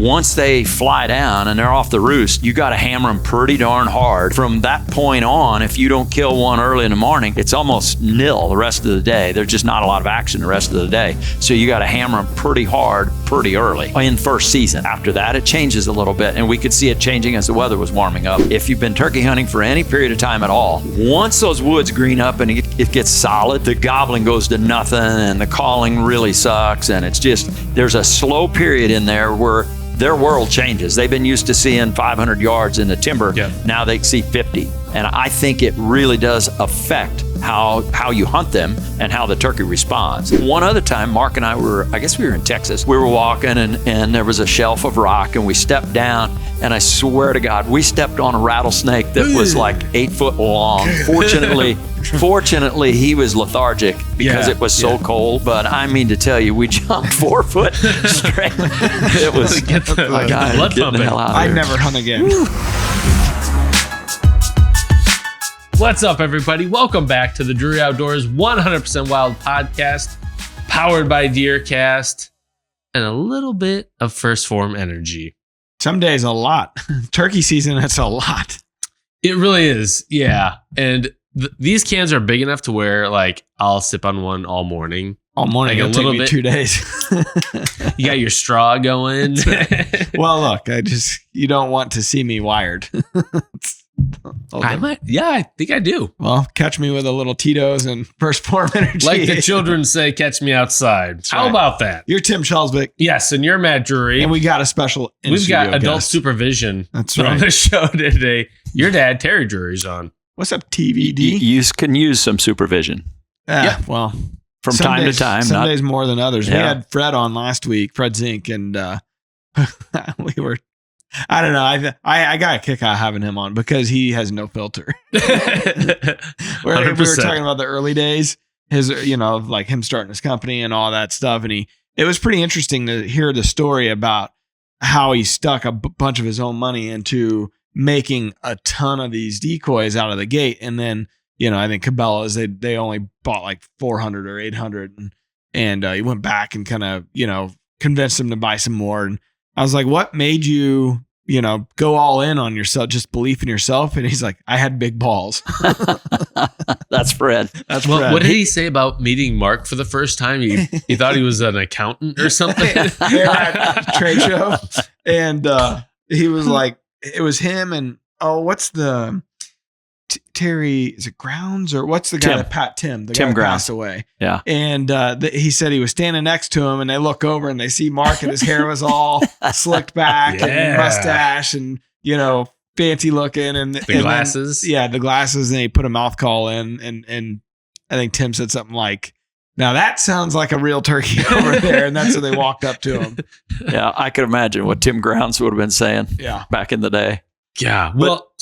once they fly down and they're off the roost, you got to hammer them pretty darn hard. From that point on, if you don't kill one early in the morning, it's almost nil the rest of the day. There's just not a lot of action the rest of the day. So you got to hammer them pretty hard, pretty early in first season. After that, it changes a little bit, and we could see it changing as the weather was warming up. If you've been turkey hunting for any period of time at all, once those woods green up and it gets solid, the gobbling goes to nothing and the calling really sucks, and it's just, there's a slow period in there where their world changes. They've been used to seeing 500 yards in the timber. Yep. Now they see 50. And I think it really does affect how you hunt them and how the turkey responds. One other time, Mark and I I guess we were in Texas. We were walking and there was a shelf of rock and we stepped down, and I swear to God, we stepped on a rattlesnake that was like 8 foot long. Fortunately, he was lethargic because it was so cold. But I mean to tell you, we jumped 4 foot straight. It was get the blood pumping. I'd never hunt again. What's up, everybody? Welcome back to the Drury Outdoors 100% Wild podcast, powered by DeerCast, and a little bit of First Form energy. Some days a lot. Turkey season, that's a lot. It really is, yeah. And these cans are big enough to where, like, I'll sip on one all morning. All morning, like, it'll take me 2 days. You got your straw going. Right. Well, look, you don't want to see me wired. I might, yeah, I think I do. Well, catch me with a little Tito's and First Form energy. Like the children say, catch me outside. That's How about that? You're Tim Schelsbeck. Yes, and you're Matt Drury. And we got a special We've got adult supervision on the show today. Your dad, Terry Drury's on. What's up, TVD? You can use some supervision. Yeah, well, from time to time. Some days more than others. Yeah. We had Fred on last week, Fred Zink, and we were... I don't know. I got a kick out of having him on because he has no filter. we were talking about the early days, like him starting his company and all that stuff. And it was pretty interesting to hear the story about how he stuck a bunch of his own money into making a ton of these decoys out of the gate. And then, I think Cabela's, they only bought like 400 or 800. And he went back and kind of, convinced him to buy some more. And I was like, what made you, go all in on yourself, just belief in yourself? And he's like, I had big balls. That's Fred. That's Fred. What did he say about meeting Mark for the first time? He thought he was an accountant or something. They're at a trade show. And he was like, it was him and, what's the... Terry, is it Grounds or what's the guy that Pat Tim? The Tim guy that Grounds passed away. Yeah. And he said he was standing next to him and they look over and they see Mark and his hair was all slicked back and mustache and, fancy looking and the glasses. Then, the glasses. And he put a mouth call in and I think Tim said something like, now that sounds like a real turkey over there. And that's when they walked up to him. Yeah. I could imagine what Tim Grounds would have been saying back in the day. Yeah. Well,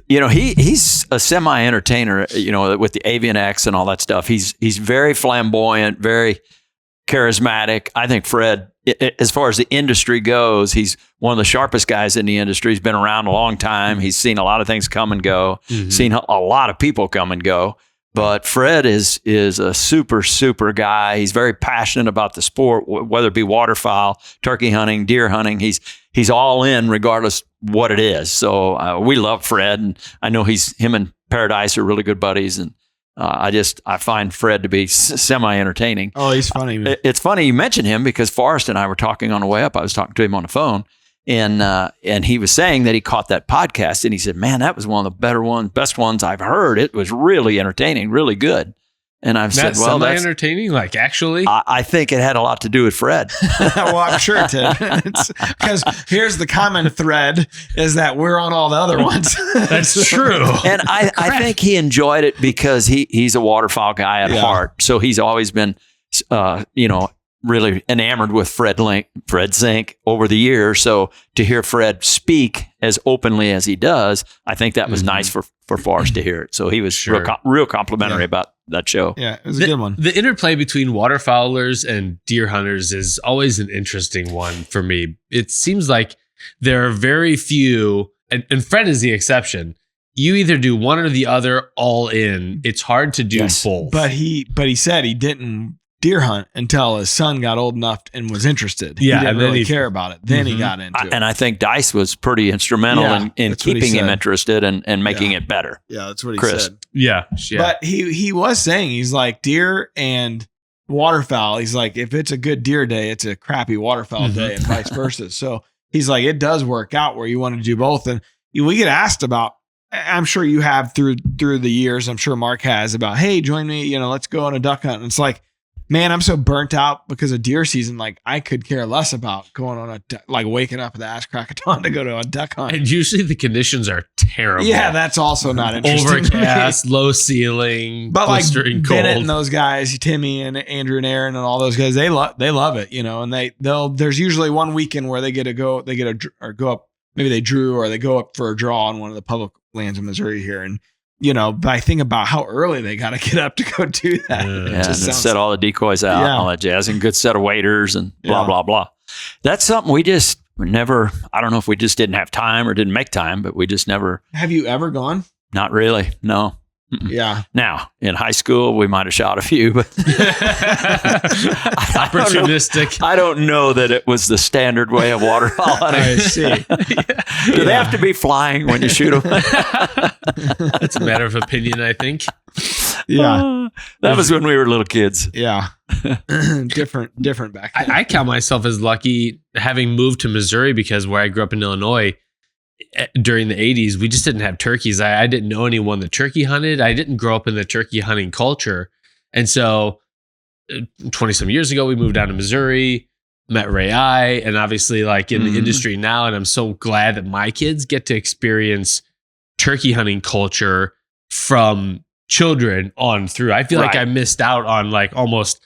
he's a semi-entertainer, with the Avian X and all that stuff. He's very flamboyant, very charismatic. I think Fred, as far as the industry goes, he's one of the sharpest guys in the industry. He's been around a long time. He's seen a lot of things come and go, seen a lot of people come and go. But Fred is a super, super guy. He's very passionate about the sport, whether it be waterfowl, turkey hunting, deer hunting. He's all in regardless what it is. So we love Fred, and I know him and Paradise are really good buddies. And I find Fred to be semi-entertaining. Oh, he's funny, man. It's funny you mentioned him because Forrest and I were talking on the way up. I was talking to him on the phone. And he was saying that he caught that podcast and he said, man, that was one of the best ones I've heard. It was really entertaining, really good. And I've said, well, that's entertaining. Like, actually, I think it had a lot to do with Fred. Well, I'm sure it did. Because here's the common thread is that we're on all the other ones. That's true. And I think he enjoyed it because he's a waterfowl guy at heart. So he's always been, really enamored with Fred Zink over the years. So to hear Fred speak as openly as he does, I think that was nice for Forrest to hear it. So he was real complimentary about that show. Yeah, it was a good one. The interplay between waterfowlers and deer hunters is always an interesting one for me. It seems like there are very few, and Fred is the exception. You either do one or the other all in. It's hard to do both. But he said he didn't deer hunt until his son got old enough and was interested. Yeah, he didn't and then really care about it. Then he got into it. And I think Dice was pretty instrumental in keeping him interested and making it better. Yeah, that's what he Chris. said. Yeah. But he was saying, he's like, deer and waterfowl. He's like, if it's a good deer day, it's a crappy waterfowl day, and vice versa. So he's like, it does work out where you want to do both. And we get asked about, I'm sure you have through the years, I'm sure Mark has, about, hey, join me, let's go on a duck hunt. And it's like, man, I'm so burnt out because of deer season. Like, I could care less about going on waking up at the ass crack of dawn to go to a duck hunt. And usually the conditions are terrible. Yeah, that's also not interesting. Overcast, low ceiling, but like blistering Bennett cold. and those guys, Timmy and Andrew and Aaron and all those guys, they love it, and there's usually one weekend where they go up, maybe they drew or they go up for a draw on one of the public lands in Missouri here. And but I think about how early they got to get up to go do that. And set all the decoys out and all that jazz, and good set of waders and blah, blah, blah. That's something we just never, I don't know if we just didn't have time or didn't make time, but we just never. Have you ever gone? Not really. No. Mm-mm. Yeah. Now, in high school, we might have shot a few, but opportunistic. I don't know that it was the standard way of waterfowl hunting. I see. Do they have to be flying when you shoot them? That's a matter of opinion, I think. Yeah. That was when we were little kids. Yeah. different back then. I count myself as lucky having moved to Missouri, because where I grew up in Illinois during the 80s, we just didn't have turkeys. I didn't know anyone that turkey hunted. I didn't grow up in the turkey hunting culture. And so 20 some years ago, we moved down to Missouri, met Ray I, and obviously like in the industry now. And I'm so glad that my kids get to experience turkey hunting culture from children on through. I feel like I missed out on like almost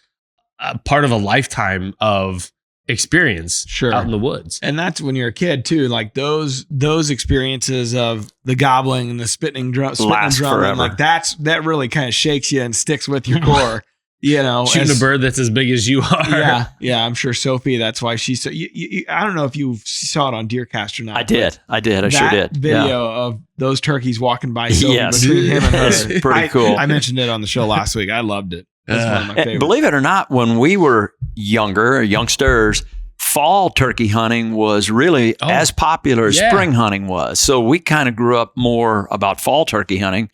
part of a lifetime of experience out in the woods. And that's when you're a kid too, like those experiences of the gobbling and the spitting drum, and like that really kind of shakes you and sticks with your core. Shooting a bird that's as big as you are. Yeah. I'm sure Sophie, that's why she saw I don't know if you saw it on Deercast or not. I did. I sure did. Video of those turkeys walking by Sophie between him and her. That's pretty cool. I mentioned it on the show last week. I loved it. That's one of my favorites. Believe it or not, when we were youngsters, fall turkey hunting was really as popular as spring hunting was. So we kind of grew up more about fall turkey hunting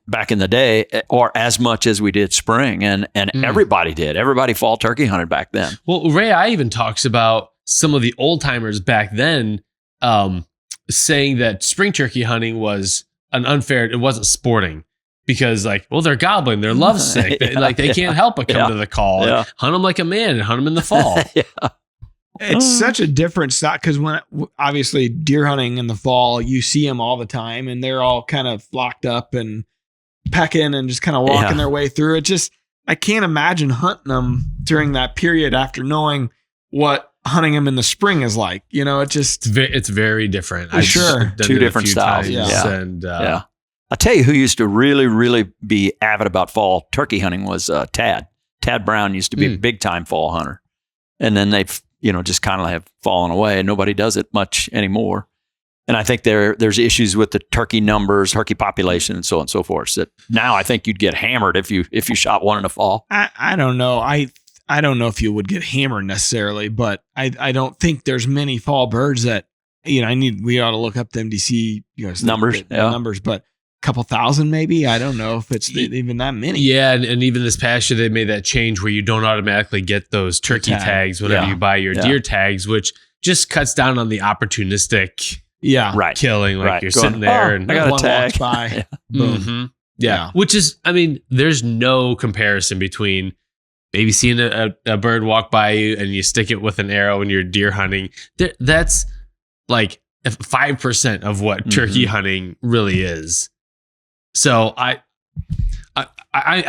back in the day, or as much as we did spring, and everybody did. Everybody fall turkey hunted back then. Well, Ray I even talks about some of the old timers back then saying that spring turkey hunting was it wasn't sporting. Because they're gobbling, they're lovesick. They can't help but come to the call. Hunt them like a man and hunt them in the fall. It's such a different style, because when obviously deer hunting in the fall, you see them all the time and they're all kind of locked up and pecking and just kind of walking their way through it. Just, I can't imagine hunting them during that period after knowing what hunting them in the spring is like. It's very different. Two different styles. And I'll tell you who used to really, really be avid about fall turkey hunting was Tad. Tad Brown used to be a big time fall hunter. And then they've, just kind of have fallen away, and nobody does it much anymore. And I think there's issues with the turkey numbers, turkey population, and so on and so forth. So now I think you'd get hammered if you shot one in the fall. I don't know. I don't know if you would get hammered necessarily, but I don't think there's many fall birds that, we ought to look up the MDC numbers, numbers, but couple thousand maybe. I don't know if it's even that many. Yeah, and even this past year they made that change where you don't automatically get those turkey tags whenever you buy your deer tags, which just cuts down on the opportunistic killing. Like you're sitting there and I got a tag. Walks by. Boom. Yeah. Which is, there's no comparison between maybe seeing a bird walk by you and you stick it with an arrow and you're deer hunting. That's like 5% of what turkey hunting really is. So I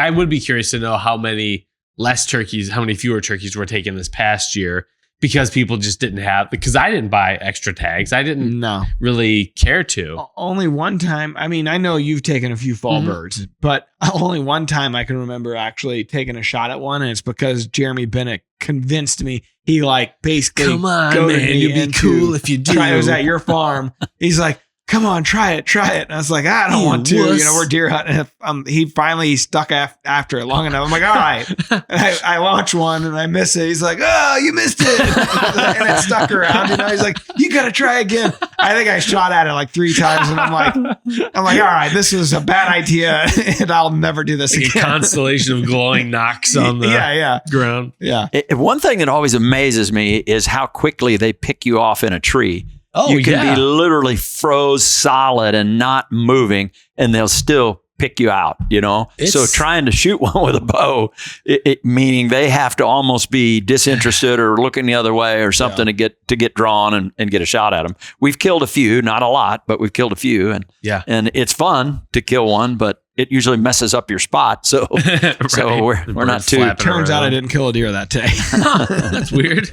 would be curious to know how many fewer turkeys were taken this past year, because people just didn't have, because I didn't buy extra tags. I didn't really care to. Only one time. I know you've taken a few fall birds, but only one time I can remember actually taking a shot at one. And it's because Jeremy Bennett convinced me. He basically, come on, man, you'd be cool if you do. I was at your farm. He's like, come on, try it. And I was like, I don't want to. We're deer hunting. He finally stuck after it long enough. I'm like, all right. And I launch one and I miss it. He's like, oh, you missed it. And it stuck around. He's like, you got to try again. I think I shot at it like 3 times. And I'm like, all right, this was a bad idea. And I'll never do this again. A constellation of glowing knocks on the ground. Yeah. One thing that always amazes me is how quickly they pick you off in a tree. Oh, you can be literally froze solid and not moving, and they'll still pick you out, So trying to shoot one with a bow, meaning they have to almost be disinterested or looking the other way or something to get drawn and get a shot at them. We've killed a few, not a lot, but we've killed a few. And it's fun to kill one, but it usually messes up your spot. So, so we're not too. Turns out I didn't kill a deer that day. That's weird.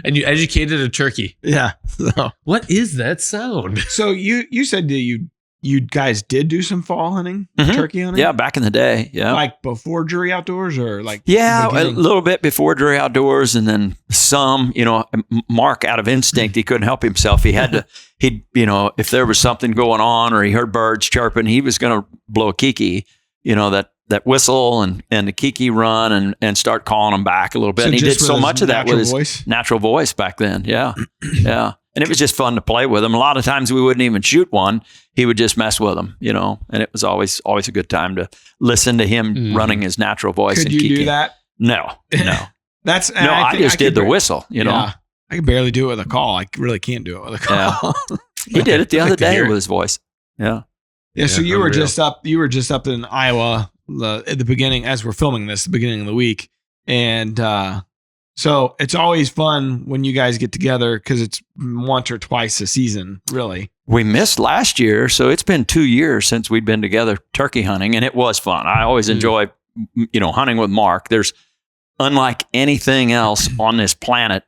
And you educated a turkey. Yeah. So. What is that sound? So you said that you guys did do some fall hunting, turkey hunting? Yeah, back in the day. Yeah. Like before Drury Outdoors or like? Yeah, a little bit before Drury Outdoors, and then some, Mark, out of instinct, he couldn't help himself. He had to, if there was something going on or he heard birds chirping, he was going to blow a kiki, that whistle and the kiki run and start calling them back a little bit. So and he did so much of that with his natural voice back then. Yeah. Yeah. And it was just fun to play with him. A lot of times we wouldn't even shoot one. He would just mess with them, and it was always a good time to listen to him running his natural voice. Could and you kicking. Do that? No. I just did the whistle, Yeah. I can barely do it with a call. I really can't do it with a call. Yeah. He did it the other day with his voice. Yeah. Yeah. So you were just up in Iowa at the beginning, as we're filming this, the beginning of the week. And, so it's always fun when you guys get together because it's once or twice a season, really. We missed last year, so it's been 2 years since we'd been together turkey hunting, and it was fun. I always enjoy, hunting with Mark. There's unlike anything else on this planet,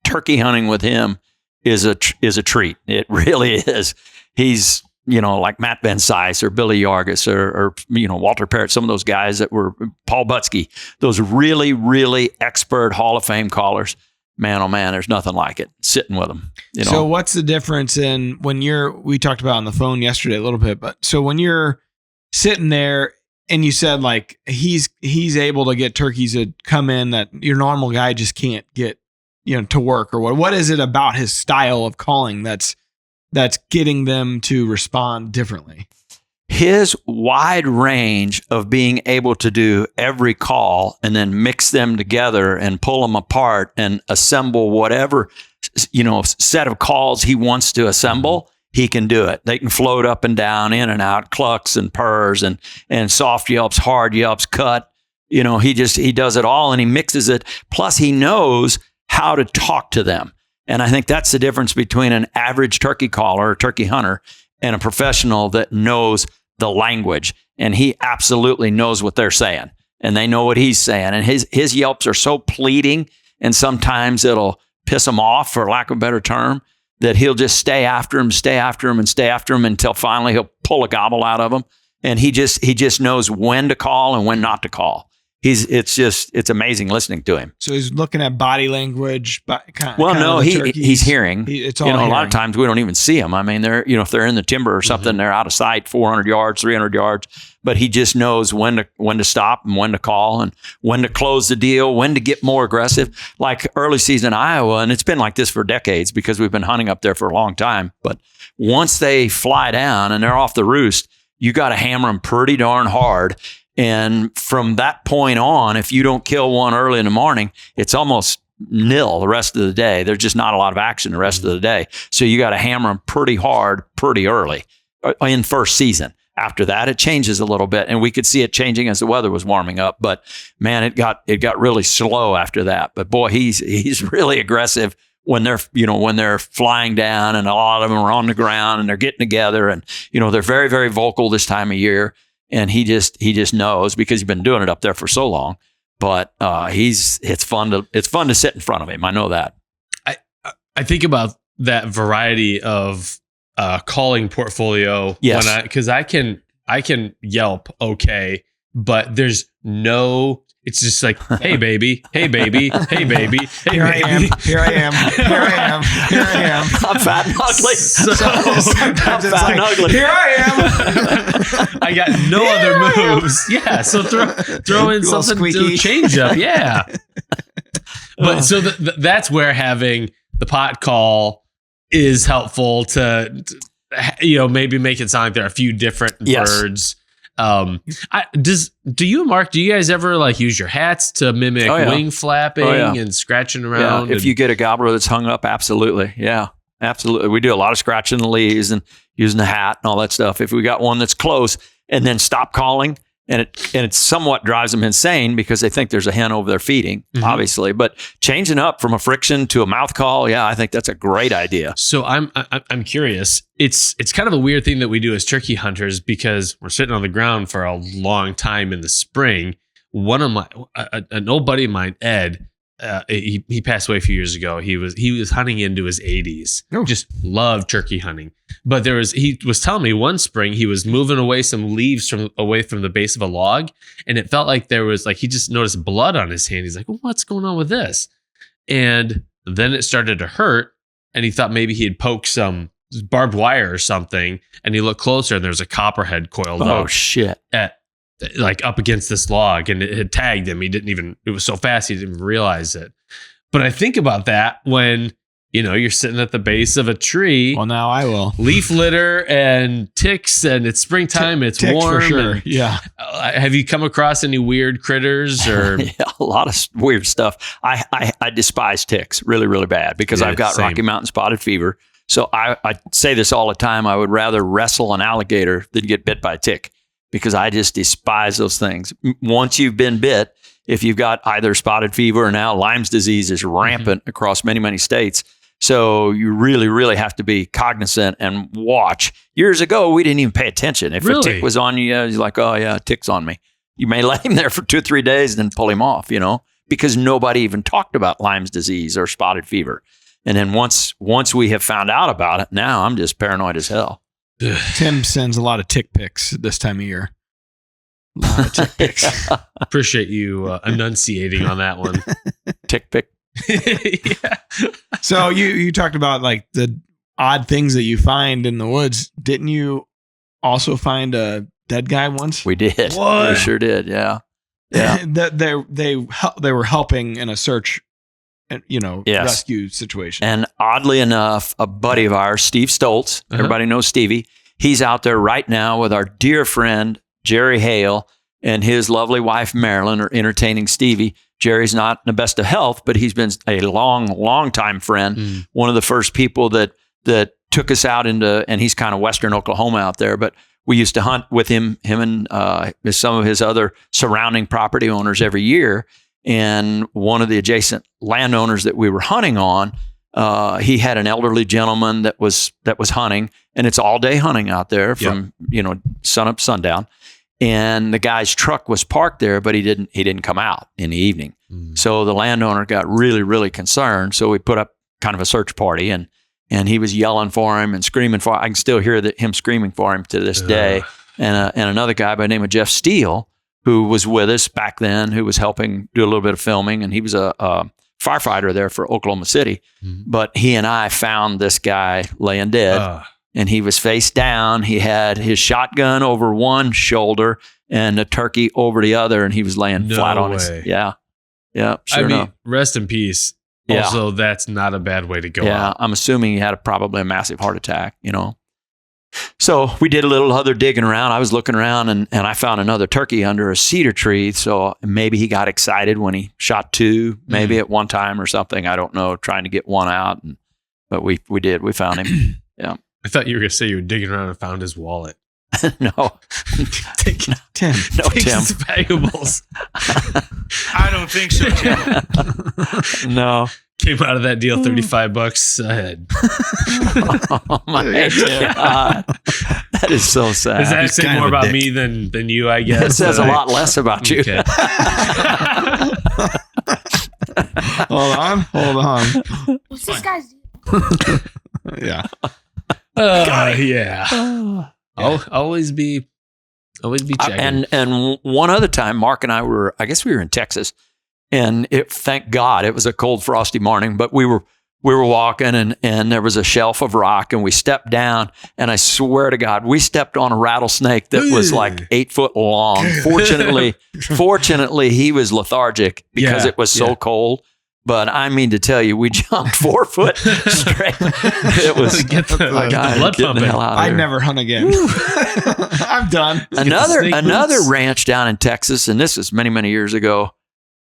turkey hunting with him is a treat. It really is. He's like Matt Van Sice or Billy Yargis or Walter Parrott, some of those guys that were Paul Butsky, those really, really expert Hall of Fame callers. Man, oh man, there's nothing like it. Sitting with them. So what's the difference in when we talked about on the phone yesterday a little bit, but so when you're sitting there and you said like he's able to get turkeys to come in that your normal guy just can't get, to work or what is it about his style of calling that's getting them to respond differently? His wide range of being able to do every call and then mix them together and pull them apart and assemble whatever, set of calls he wants to assemble, he can do it. They can float up and down, in and out, clucks and purrs and soft yelps, hard yelps, cut. He does it all and he mixes it. Plus he knows how to talk to them. And I think that's the difference between an average turkey caller or turkey hunter and a professional that knows the language. And he absolutely knows what they're saying. And they know what he's saying. And his yelps are so pleading, and sometimes it'll piss him off, for lack of a better term, that he'll just stay after him until finally he'll pull a gobble out of him. And he just knows when to call and when not to call. It's amazing listening to him. So he's looking at body language. He's hearing. It's all hearing. A lot of times we don't even see him. I mean, they're if they're in the timber or something, they're out of sight, 400 yards, 300 yards. But he just knows when to stop and when to call and when to close the deal, when to get more aggressive. Like early season Iowa, and it's been like this for decades because we've been hunting up there for a long time. But once they fly down and they're off the roost, you got to hammer them pretty darn hard. And from that point on, if you don't kill one early in the morning, it's almost nil the rest of the day. There's just not a lot of action the rest of the day. So you got to hammer them pretty hard, pretty early in first season. After that, it changes a little bit, and we could see it changing as the weather was warming up. But man, it got really slow after that. But boy, he's really aggressive when they're flying down, and a lot of them are on the ground and they're getting together, and they're very, very vocal this time of year. And he just knows because he's been doing it up there for so long. But it's fun to sit in front of him. I know that. I think about that variety of calling portfolio. Yes. Because I can yelp okay, but there's no It's just like, hey baby, hey baby, hey baby, hey Here baby. I am. Here I am. Here I am. Here I am. I'm fat and ugly. Sometimes it's like, ugly. here I am. I got no other moves. Yeah, so throw in Little something to squeaky. change up. Yeah. But so that's where having the pot call is helpful to maybe make it sound like there are a few different birds. Do you and Mark, do you guys ever like use your hats to mimic wing flapping and scratching around? Yeah. If you get a gobbler that's hung up, absolutely. Yeah, absolutely. We do a lot of scratching the leaves and using the hat and all that stuff. If we got one that's close and then stop calling, and it somewhat drives them insane because they think there's a hen over there feeding, obviously. But changing up from a friction to a mouth call, yeah, I think that's a great idea. So I'm curious. It's kind of a weird thing that we do as turkey hunters because we're sitting on the ground for a long time in the spring. One of an old buddy of mine, Ed, he passed away a few years ago. He was hunting into his 80s. Just loved turkey hunting. But he was telling me one spring he was moving away some leaves away from the base of a log, and it felt like there was he just noticed blood on his hand. He's like, well, what's going on with this? And then it started to hurt, and he thought maybe he had poked some barbed wire or something, and he looked closer, and there was a copperhead coiled up. Oh shit! Up against this log, and it had tagged him. It was so fast he didn't even realize it. But I think about that when you're sitting at the base of a tree. Well, now I will. Leaf litter and ticks, and it's springtime. It's ticks warm. For sure. Yeah. Have you come across any weird critters or? Yeah, a lot of weird stuff. I despise ticks really, really bad because I've got same. Rocky Mountain spotted fever. So I say this all the time. I would rather wrestle an alligator than get bit by a tick because I just despise those things. Once you've been bit, if you've got either spotted fever or now Lyme's disease is rampant across many, many states. So you really, really have to be cognizant and watch. Years ago, we didn't even pay attention. If a tick was on you, you're like, oh yeah, a tick's on me. You may let him there for 2 or 3 days and then pull him off, because nobody even talked about Lyme's disease or spotted fever. And then once we have found out about it, now I'm just paranoid as hell. Tim sends a lot of tick pics this time of year. A lot of tick pics. Appreciate you enunciating on that one. Tick pic. Yeah. So you talked about the odd things that you find in the woods. Didn't you also find a dead guy once? We did. What? We sure did. Yeah. Yeah. They were helping in a search, rescue situation. And oddly enough, a buddy of ours, Steve Stoltz, everybody knows Stevie. He's out there right now with our dear friend Jerry Hale and his lovely wife Marilyn are entertaining Stevie. Jerry's not in the best of health, but he's been a long time friend. One of the first people that took us out into, and he's kind of Western Oklahoma out there, but we used to hunt with him and some of his other surrounding property owners every year. And one of the adjacent landowners that we were hunting on, he had an elderly gentleman that was hunting, and it's all day hunting out there from sun up sundown. And the guy's truck was parked there, but he didn't come out in the evening. So the landowner got really, really concerned. So we put up kind of a search party, and he was yelling for him and screaming for him. I can still hear him screaming for him to this day. And another guy by the name of Jeff Steele, who was with us back then, who was helping do a little bit of filming, and he was a firefighter there for Oklahoma City. But he and I found this guy laying dead. And he was face down. He had his shotgun over one shoulder and a turkey over the other, and he was laying flat on his. Yeah. Sure enough. Rest in peace. Yeah. Also, that's not a bad way to go out. I'm assuming he had probably a massive heart attack, So we did a little other digging around. I was looking around, and I found another turkey under a cedar tree. So maybe he got excited when he shot 2, maybe at one time or something. I don't know, trying to get one out. But we did. We found him. Yeah. I thought you were going to say you were digging around and found his wallet. No. Tim. No, Take Tim. his valuables. I don't think so, Tim. No. Came out of that deal $35 a head. Oh my God. That is so sad. Does that say more about me than you, I guess? It says a lot less about you. Okay. Hold on. What's this guy's deal? Yeah. Yeah. I'll always be Always be checking. And one other time, Mark and I were, I guess we were in Texas, and thank God it was a cold, frosty morning, but we were walking and there was a shelf of rock and we stepped down, and I swear to God, we stepped on a rattlesnake that was like 8 foot long. Fortunately, he was lethargic because it was so cold. But I mean to tell you, we jumped 4 foot straight. It was Get the blood pumping. I'd never hunt again. I'm done. Another ranch down in Texas, and this was many, many years ago,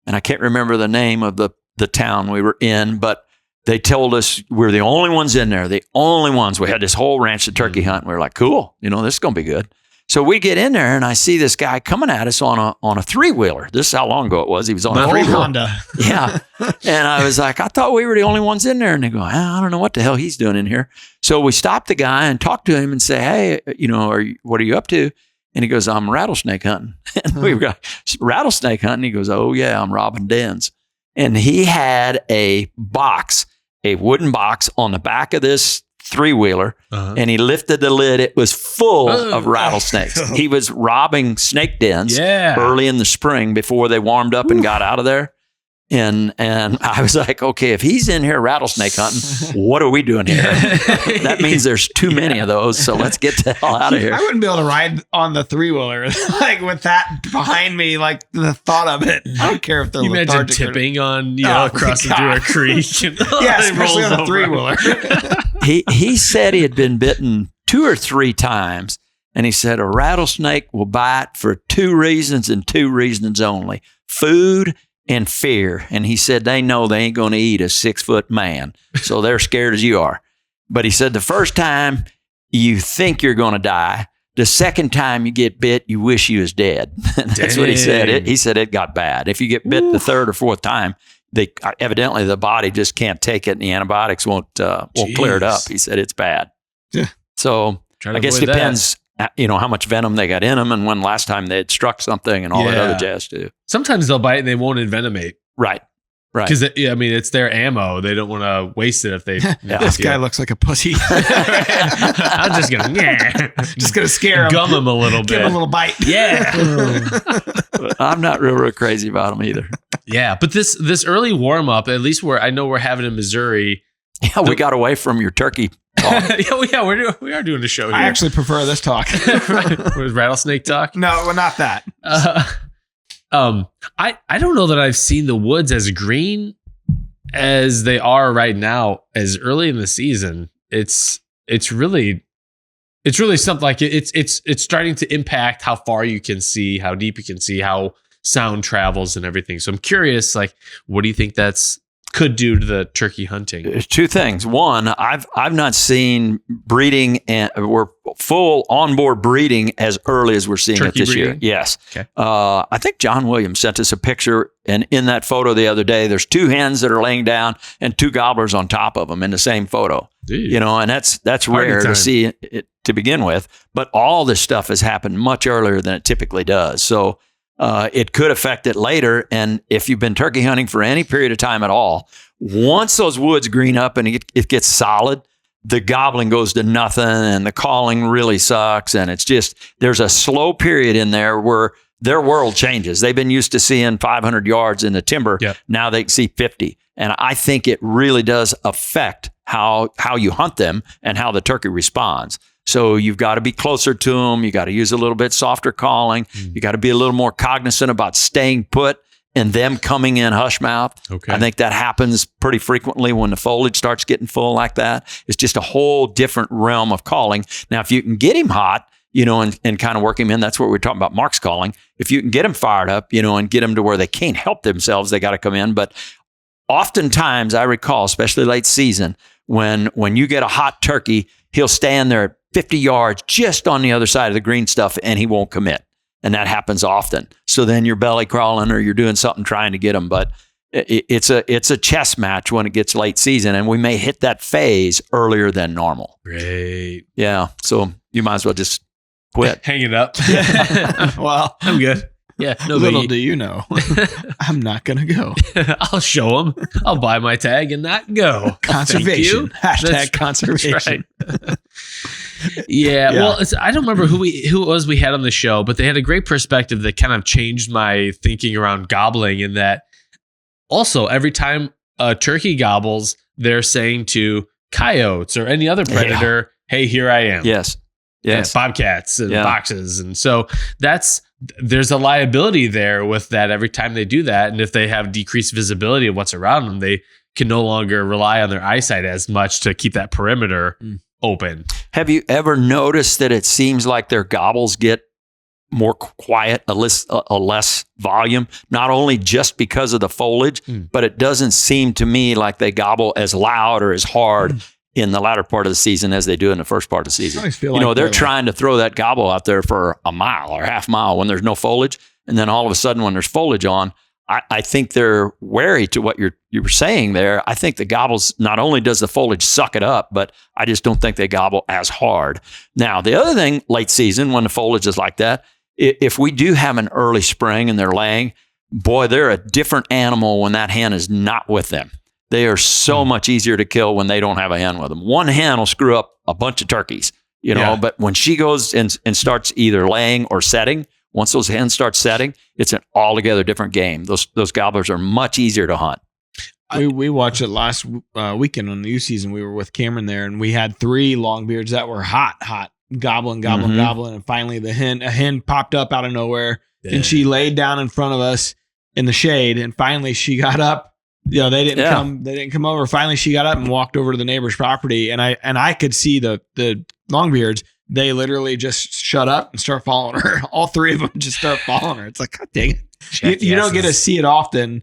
and I can't remember the name of the town we were in, but they told us we're the only ones in there, the only ones. We had this whole ranch to turkey hunt. And we were like, cool, this is going to be good. So we get in there and I see this guy coming at us on a three-wheeler. This is how long ago it was. He was on a three-wheeler. Honda. Yeah. And I was like, I thought we were the only ones in there. And they go, I don't know what the hell he's doing in here. So we stopped the guy and talked to him and say, hey, what are you up to? And he goes, I'm rattlesnake hunting. And we got rattlesnake hunting. He goes, oh yeah, I'm robbing dens. And he had a wooden box on the back of this three-wheeler, and he lifted the lid. It was full of rattlesnakes. He was robbing snake dens early in the spring before they warmed up and got out of there. And I was like, okay, if he's in here rattlesnake hunting, what are we doing here? That means there's too many of those, so let's get the hell out of here. I wouldn't be able to ride on the three-wheeler like with that behind me, like the thought of it. I don't care if they're lethargic. You imagine tipping on, crossing through a creek. Yeah, especially on a three-wheeler. He said he had been bitten 2 or 3 times, and he said a rattlesnake will bite for 2 reasons and 2 reasons only: food and fear. And he said they know they ain't going to eat a 6-foot man, so they're scared as you are. But he said the first time you think you're going to die, the second time you get bit, you wish you was dead. That's what he said. He said it got bad. If you get bit the 3rd or 4th time, evidently the body just can't take it, and the antibiotics won't clear it up. He said it's bad. Yeah. So I guess it depends. How much venom they got in them and when last time they had struck something and all that other jazz too. Sometimes they'll bite and they won't envenomate. Right. Because it's their ammo. They don't want to waste it if they. This guy looks like a pussy. I'm just gonna scare him, gum him a little bit, give him a little bite. Yeah. I'm not real crazy about them either. Yeah, but this early warm up, at least I know we're having in Missouri. Yeah, we got away from your turkey talk. we are doing a show here. I actually prefer this talk. Rattlesnake talk? No, well, not that. I don't know that I've seen the woods as green as they are right now. As early in the season, it's really something. Like it's starting to impact how far you can see, how deep you can see, how sound travels, and everything. So I'm curious, like, what do you think could do to the turkey hunting? There's 2 things. One, I've not seen breeding, and we're full onboard breeding as early as we're seeing turkey it this breeding? Year. Yes. Okay. I think John Williams sent us a picture, and in that photo the other day, there's 2 hens that are laying down and 2 gobblers on top of them in the same photo. Dude. And that's rare to see it to begin with. But all this stuff has happened much earlier than it typically does. So it could affect it later. And if you've been turkey hunting for any period of time at all, once those woods green up and it gets solid, the gobbling goes to nothing and the calling really sucks. And it's just, there's a slow period in there where their world changes. They've been used to seeing 500 yards in the timber. Yep. Now they can see 50. And I think it really does affect how you hunt them and how the turkey responds. So you've got to be closer to them. You got to use a little bit softer calling. You got to be a little more cognizant about staying put and them coming in hush mouth. Okay. I think that happens pretty frequently when the foliage starts getting full like that. It's just a whole different realm of calling. Now, if you can get him hot, and kind of work him in, that's what we're talking about, Mark's calling. If you can get him fired up, and get them to where they can't help themselves, they got to come in. But oftentimes I recall, especially late season, when you get a hot turkey, he'll stand there at 50 yards just on the other side of the green stuff and he won't commit. And that happens often. So then you're belly crawling or you're doing something trying to get them. But it's a chess match when it gets late season, and we may hit that phase earlier than normal. Great. Yeah. So you might as well just quit. Hang it up. Well, I'm good. Yeah. No little do you know, I'm not going to go. I'll show them. I'll buy my tag and not go. Conservation. Hashtag That's conservation. Right. Yeah, well, I don't remember who it was we had on the show, but they had a great perspective that kind of changed my thinking around gobbling. In that, also every time a turkey gobbles, they're saying to coyotes or any other predator, "Hey, here I am." Yes, bobcats and foxes, and so there's a liability there with that every time they do that, and if they have decreased visibility of what's around them, they can no longer rely on their eyesight as much to keep that perimeter open. Have you ever noticed that it seems like their gobbles get more quiet, a less volume, not only just because of the foliage, but it doesn't seem to me like they gobble as loud or as hard in the latter part of the season as they do in the first part of the season. They're trying to throw that gobble out there for a mile or half mile when there's no foliage. And then all of a sudden when there's foliage on, I think they're wary to what you were saying there. I think the gobbles, not only does the foliage suck it up, but I just don't think they gobble as hard. Now, the other thing, late season, when the foliage is like that, if we do have an early spring and they're laying, boy, they're a different animal when that hen is not with them. They are so much easier to kill when they don't have a hen with them. One hen will screw up a bunch of turkeys, but when she goes and starts either laying or setting, once those hens start setting, it's an altogether different game. Those gobblers are much easier to hunt. We watched it last weekend on the youth season. We were with Cameron there, and we had 3 longbeards that were hot, gobbling, gobbling. And finally, a hen popped up out of nowhere, and she laid down in front of us in the shade. And finally, she got up. They didn't come over. Finally, she got up and walked over to the neighbor's property, and I could see the longbeards. They literally just shut up and start following her. All 3 of them just start following her. It's like, God dang it. You don't get to see it often,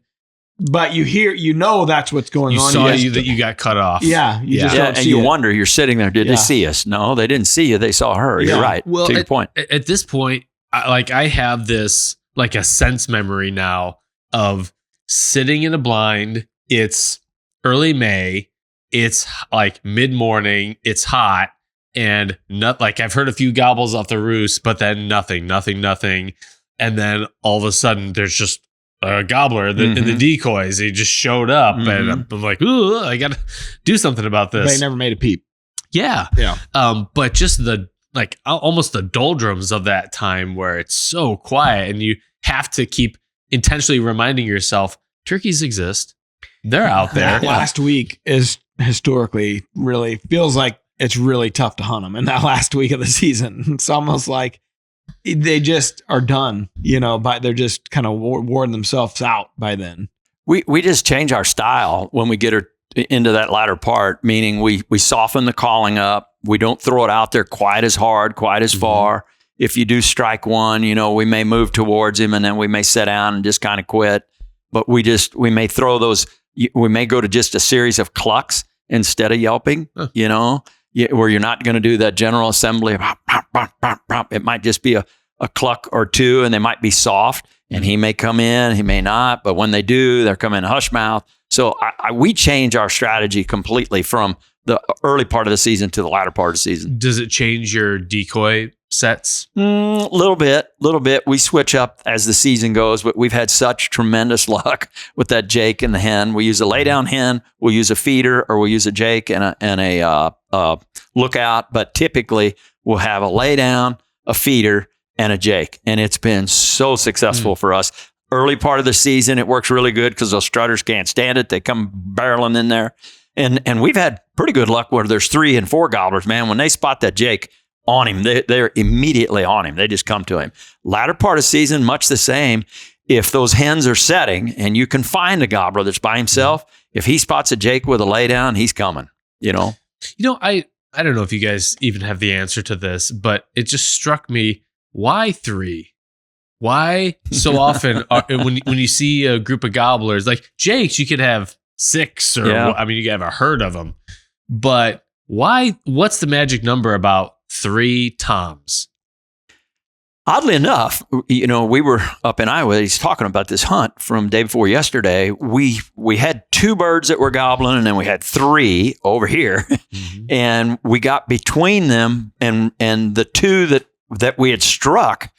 but you know that's what's going on. You saw that you got cut off. Yeah. You wonder, you're sitting there, did they see us? No, they didn't see you. They saw her. Yeah. You're right. Well, to your point. At this point, I have this like a sense memory now of sitting in a blind. It's early May. It's like mid-morning. It's hot. And I've heard a few gobbles off the roost, but then nothing. And then all of a sudden there's just a gobbler in the decoys. He just showed up and I'm like, ooh, I got to do something about this. They never made a peep. Yeah. But just almost the doldrums of that time where it's so quiet and you have to keep intentionally reminding yourself turkeys exist. They're out there. Last week is historically really feels like it's really tough to hunt them in that last week of the season. It's almost like they just are done, they're just kind of worn themselves out by then. We just change our style when we get into that latter part, meaning we soften the calling up. We don't throw it out there quite as hard, quite as far. If you do strike one, we may move towards him and then we may sit down and just kind of quit. But we may throw those, we may go to just a series of clucks instead of yelping, where you're not going to do that general assembly of it might just be a cluck or two and they might be soft and he may come in, he may not, but when they do, they're coming hush mouth. So we change our strategy completely from the early part of the season to the latter part of the season. Does it change your decoy sets? A little bit. We switch up as the season goes, but we've had such tremendous luck with that Jake and the hen. We use a lay down hen, we'll use a feeder, or we'll use a Jake and a lookout. But typically we'll have a lay down, a feeder, and a Jake. And it's been so successful for us. Early part of the season, it works really good because those strutters can't stand it. They come barreling in there. And we've had pretty good luck where there's 3 and 4 gobblers, man. When they spot that Jake on him, they're immediately on him. They just come to him. Latter part of season, much the same. If those hens are setting and you can find a gobbler that's by himself, if he spots a Jake with a lay down, he's coming, I don't know if you guys even have the answer to this, but it just struck me. Why 3? Why so often when you see a group of gobblers like Jakes, you could have 6 or you could have a herd of them. But why? What's the magic number about 3 toms? Oddly enough, we were up in Iowa. He's talking about this hunt from day before yesterday. We had 2 birds that were gobbling, and then we had 3 over here, and we got between them, and the 2 that we had struck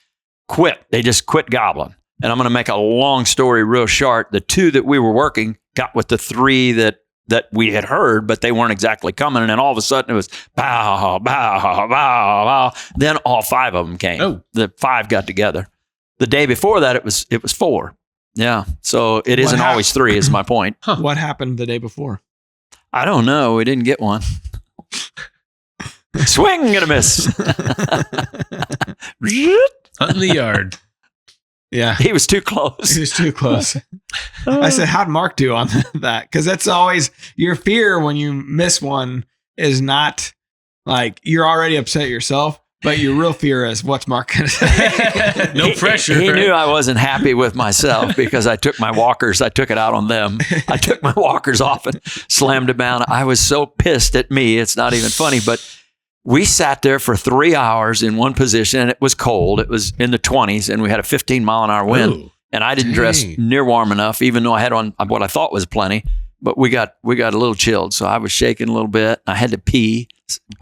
quit. They just quit gobbling. And I'm going to make a long story real short. The 2 that we were working got with the 3 that that we had heard, but they weren't exactly coming. And then all of a sudden it was bow, bow, bow, bow. Then all 5 of them came. Oh. The 5 got together. The day before that, it was 4. Yeah. So it isn't always 3 is my point. What happened the day before? I don't know. We didn't get one. Swing and a miss. Hunt in the yard. Yeah. He was too close. He was too close. I said, how'd Mark do on that? Because that's always your fear when you miss one is not like you're already upset yourself, but your real fear is what's Mark going to say? No pressure. He knew I wasn't happy with myself because I took my walkers. I took it out on them. I took my walkers off and slammed them down. I was so pissed at me. It's not even funny, but we sat there for 3 hours in one position and it was cold. It was in the 20s and we had a 15-mile-an-hour wind. Ooh, and I didn't dress near warm enough, even though I had on what I thought was plenty. But we got a little chilled. So I was shaking a little bit. I had to pee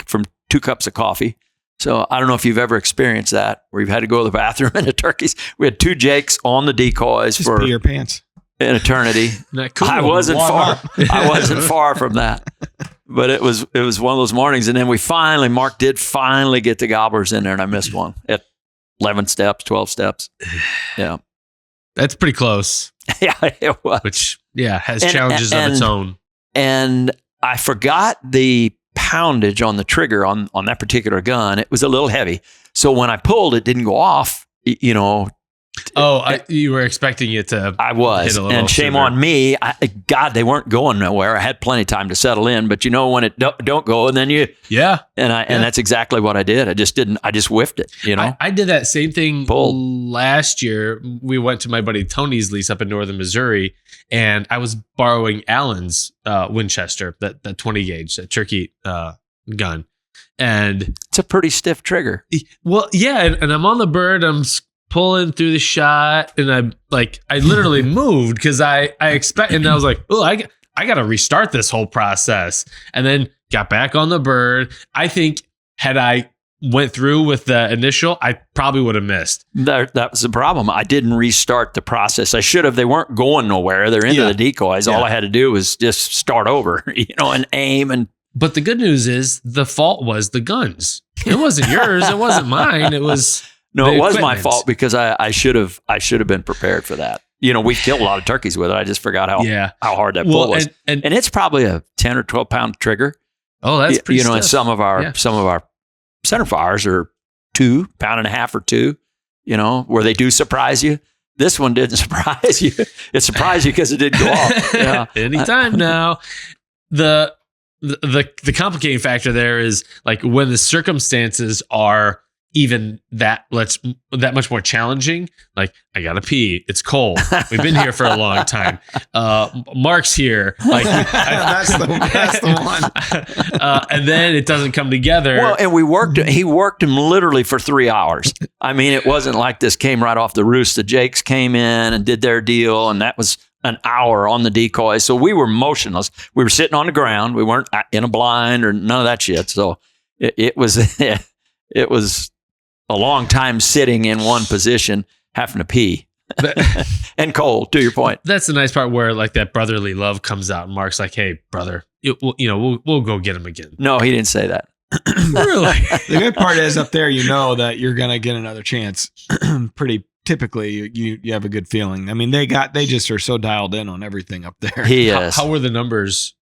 from 2 cups of coffee. So I don't know if you've ever experienced that, where you've had to go to the bathroom in the turkeys. We had 2 jakes on the decoys Just for pee your pants. an eternity. Cool. I wasn't Warm far from that. But it was one of those mornings. And then Mark did finally get the gobblers in there, and I missed one at 11 steps, 12 steps. Yeah. That's pretty close. Yeah, it was. Which, has challenges of its own. And I forgot the poundage on the trigger on that particular gun. It was a little heavy. So when I pulled, it didn't go off, You were expecting it to. I was, hit a little and shame sooner. on me. God, they weren't going nowhere. I had plenty of time to settle in, but when it don't go, and then and that's exactly what I did. I just whiffed it. I did that same thing Pulled. last year. We went to my buddy Tony's lease up in northern Missouri, and I was borrowing Allen's Winchester, that 20 gauge, that turkey gun, and it's a pretty stiff trigger. well, yeah, and I'm on the bird. I'm pulling through the shot, and I literally moved because I expect, and I was like, oh, I got to restart this whole process, and then got back on the bird. I think had I went through with the initial, I probably would have missed. That was the problem. I didn't restart the process. I should have. They weren't going nowhere. They're into the decoys. All I had to do was just start over, and aim. And but the good news is the fault was the guns. It wasn't yours. It wasn't mine. It was. No, the it was my equipment. fault because I should have been prepared for that. We killed a lot of turkeys with it. I just forgot how hard that pull was. And it's probably a 10 or 12 pound trigger. Oh, that's pretty stiff. And some of our center fires are 2.5 pounds or 2, where they do surprise you. This one didn't surprise you. It surprised you because it didn't go off. Yeah. Anytime now. The complicating factor there is like when the circumstances are even that much more challenging. Like, I gotta pee. It's cold. We've been here for a long time. Mark's here. Like, that's the one. And then it doesn't come together. Well, and he worked him literally for 3 hours. I mean, it wasn't like this came right off the roost. The Jakes came in and did their deal, and that was an hour on the decoy. So we were motionless. We were sitting on the ground. We weren't in a blind or none of that shit. So it was a long time sitting in one position, having to pee and cold, to your point. That's the nice part where like that brotherly love comes out and Mark's like, hey, brother, we'll go get him again. No, he didn't say that. Really? The good part is up there, that you're going to get another chance. Pretty typically you have a good feeling. I mean, they just are so dialed in on everything up there. He is. How were the numbers?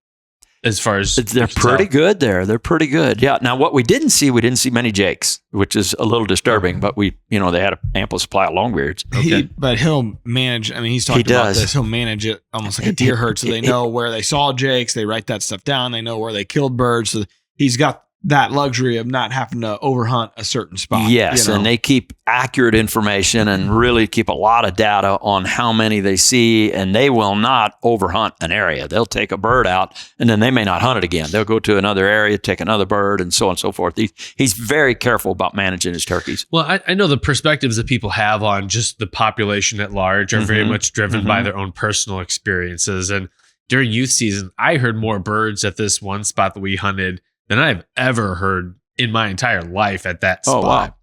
As far as they're pretty good there. They're pretty good. Yeah. Now what we didn't see many Jakes, which is a little disturbing, but they had an ample supply of longbeards. Okay. But he'll manage. I mean, he's talked about this. He'll manage it almost like a deer herd. So they know where they saw Jakes. They write that stuff down. They know where they killed birds. So he's got that luxury of not having to overhunt a certain spot. Yes. And they keep accurate information and really keep a lot of data on how many they see, and they will not overhunt an area. They'll take a bird out and then they may not hunt it again. They'll go to another area, take another bird, and so on and so forth. He's very careful about managing his turkeys. Well, I know the perspectives that people have on just the population at large are very much driven by their own personal experiences. And during youth season, I heard more birds at this one spot that we hunted than I've ever heard in my entire life at that spot. Oh, wow.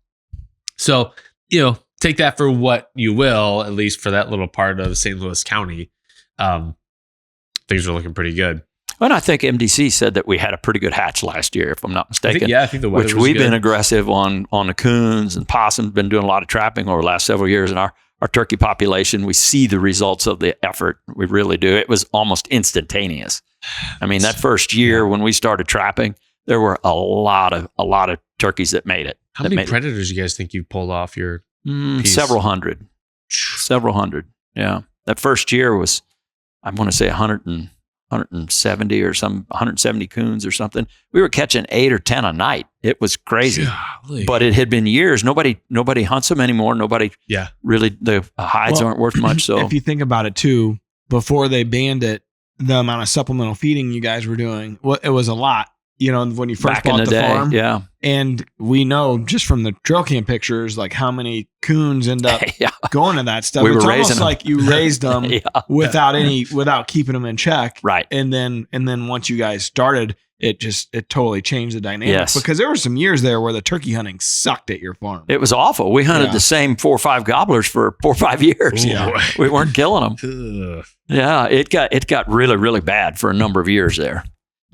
So, take that for what you will, at least for that little part of St. Louis County. Things are looking pretty good. And I think MDC said that we had a pretty good hatch last year, if I'm not mistaken. I think the weather which was we've good. been aggressive on the coons and possums, been doing a lot of trapping over the last several years. And our turkey population, we see the results of the effort. We really do. It was almost instantaneous. I mean, that first year when we started trapping, there were a lot of turkeys that made it. How many predators you guys think you pulled off your piece? Several hundred. Yeah. That first year was, I want to say 170 or 170 coons or something. We were catching 8 or 10 a night. It was crazy. Golly. But it had been years. Nobody hunts them anymore. Nobody really, the hides aren't worth much. So if you think about it too, before they banned it, the amount of supplemental feeding you guys were doing, it was a lot. You know, when you first back in bought the the day, farm. yeah. And we know just from the trail cam pictures, like how many coons end up going to that stuff. We were it's raising almost them. like you raised them without keeping them in check. Right. And then once you guys started, it totally changed the dynamic. Yes. Because there were some years there where the turkey hunting sucked at your farm. It was awful. We hunted the same 4 or 5 gobblers for 4 or 5 years. Ooh. We weren't killing them. Ugh. Yeah, it got really, really bad for a number of years there.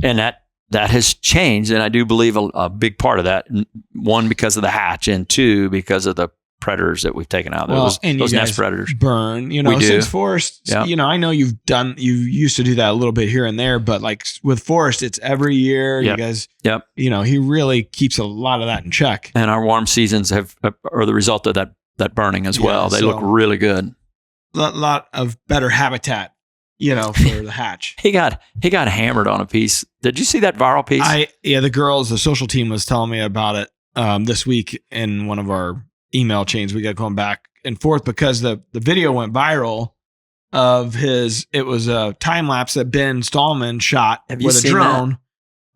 And that has changed. And I do believe a big part of that, one, because of the hatch, and 2, because of the predators that we've taken out. Well, those nest predators. Burn, We do. since forest, Yeah. I know you used to do that a little bit here and there, but like with forest, it's every year. Yep. You guys, Yep. He really keeps a lot of that in check. And our warm seasons are the result of that burning as well. They look really good. Lot of better habitat, for the hatch. He got hammered on a piece. Did you see that viral piece? The social team was telling me about it this week in one of our email chains. We got going back and forth because the video went viral it was a time lapse that Ben Stallman shot with a drone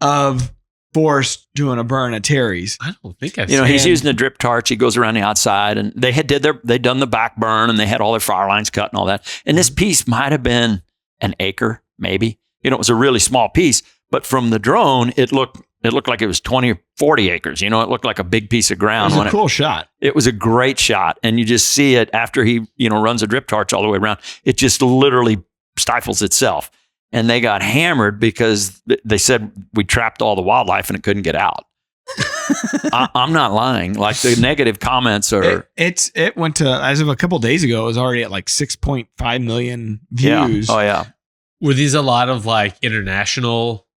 of Forrest doing a burn at Terry's. I don't think I've he's using a drip torch. He goes around the outside, and they'd done the back burn, and they had all their fire lines cut and all that. And this piece might have been an acre, maybe. It was a really small piece, but from the drone, it looked like it was 20 or 40 acres. It looked like a big piece of ground. It was a cool shot. It was a great shot. And you just see it after he, runs a drip torch all the way around. It just literally stifles itself. And they got hammered because they said we trapped all the wildlife and it couldn't get out. I'm not lying. Like, the negative comments are. It went to, as of a couple days ago, it was already at like 6.5 million views. Yeah. Oh, yeah. Were these a lot of like international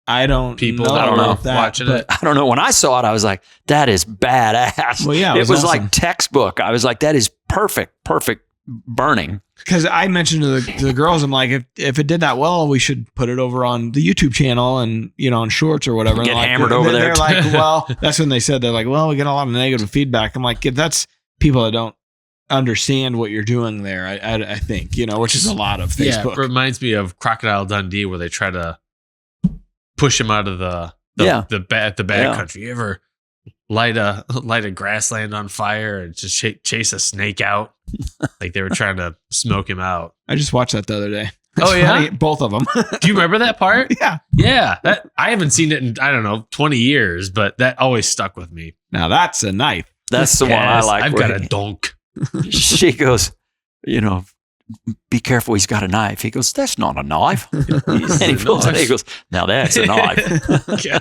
people watching it? I don't know. When I saw it, I was like, that is badass. Well, yeah, it was awesome. like textbook. I was like, that is perfect burning. Because I mentioned to the girls, I'm like, if it did that well, we should put it over on the YouTube channel and, on shorts or whatever. Get and hammered over there. They're like, well, that's when they said, they're like, well, we get a lot of negative feedback. I'm like, that's people that don't understand what you're doing there, I think, which is a lot of Facebook. Yeah, it reminds me of Crocodile Dundee, where they try to push him out of the bad country. You ever light a grassland on fire and just chase a snake out? Like they were trying to smoke him out. I just watched that the other day. Oh, yeah? Funny, both of them. Do you remember that part? Yeah. Yeah. I haven't seen it in, 20 years, but that always stuck with me. Now that's a knife. That's the one I like. I've got a donk. She goes, be careful, he's got a knife. He goes, that's not a knife. And he pulls it. He goes, now that's a knife. Yeah.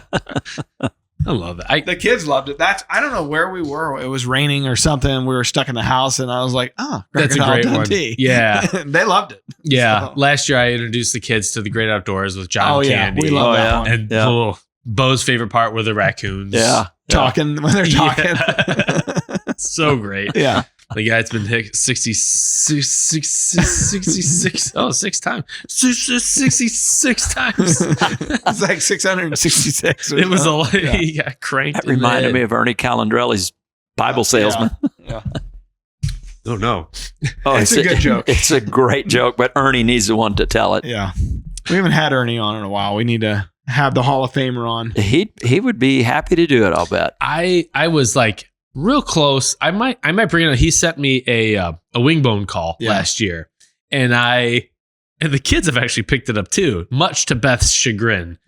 I love that. The kids loved it. I don't know where we were. It was raining or something. We were stuck in the house, and I was like, that's a great one. Yeah. They loved it. Yeah. So. Last year, I introduced the kids to the Great Outdoors with John Candy. We love that one. And Bo's favorite part were the raccoons. Yeah. Talking when they're talking. Yeah. So great. Yeah. The guy's been hit 66 times. 66 times. It's like 666. It was a lot. He got cranked. That reminded me of Ernie Calandrelli's Bible salesman. Yeah. Oh, no. Oh, it's a good joke. It's a great joke, but Ernie needs the one to tell it. Yeah. We haven't had Ernie on in a while. We need to have the Hall of Famer on. He would be happy to do it, I'll bet. I was like real close. I might bring it on. He sent me a wingbone call last year, and the kids have actually picked it up too, much to Beth's chagrin.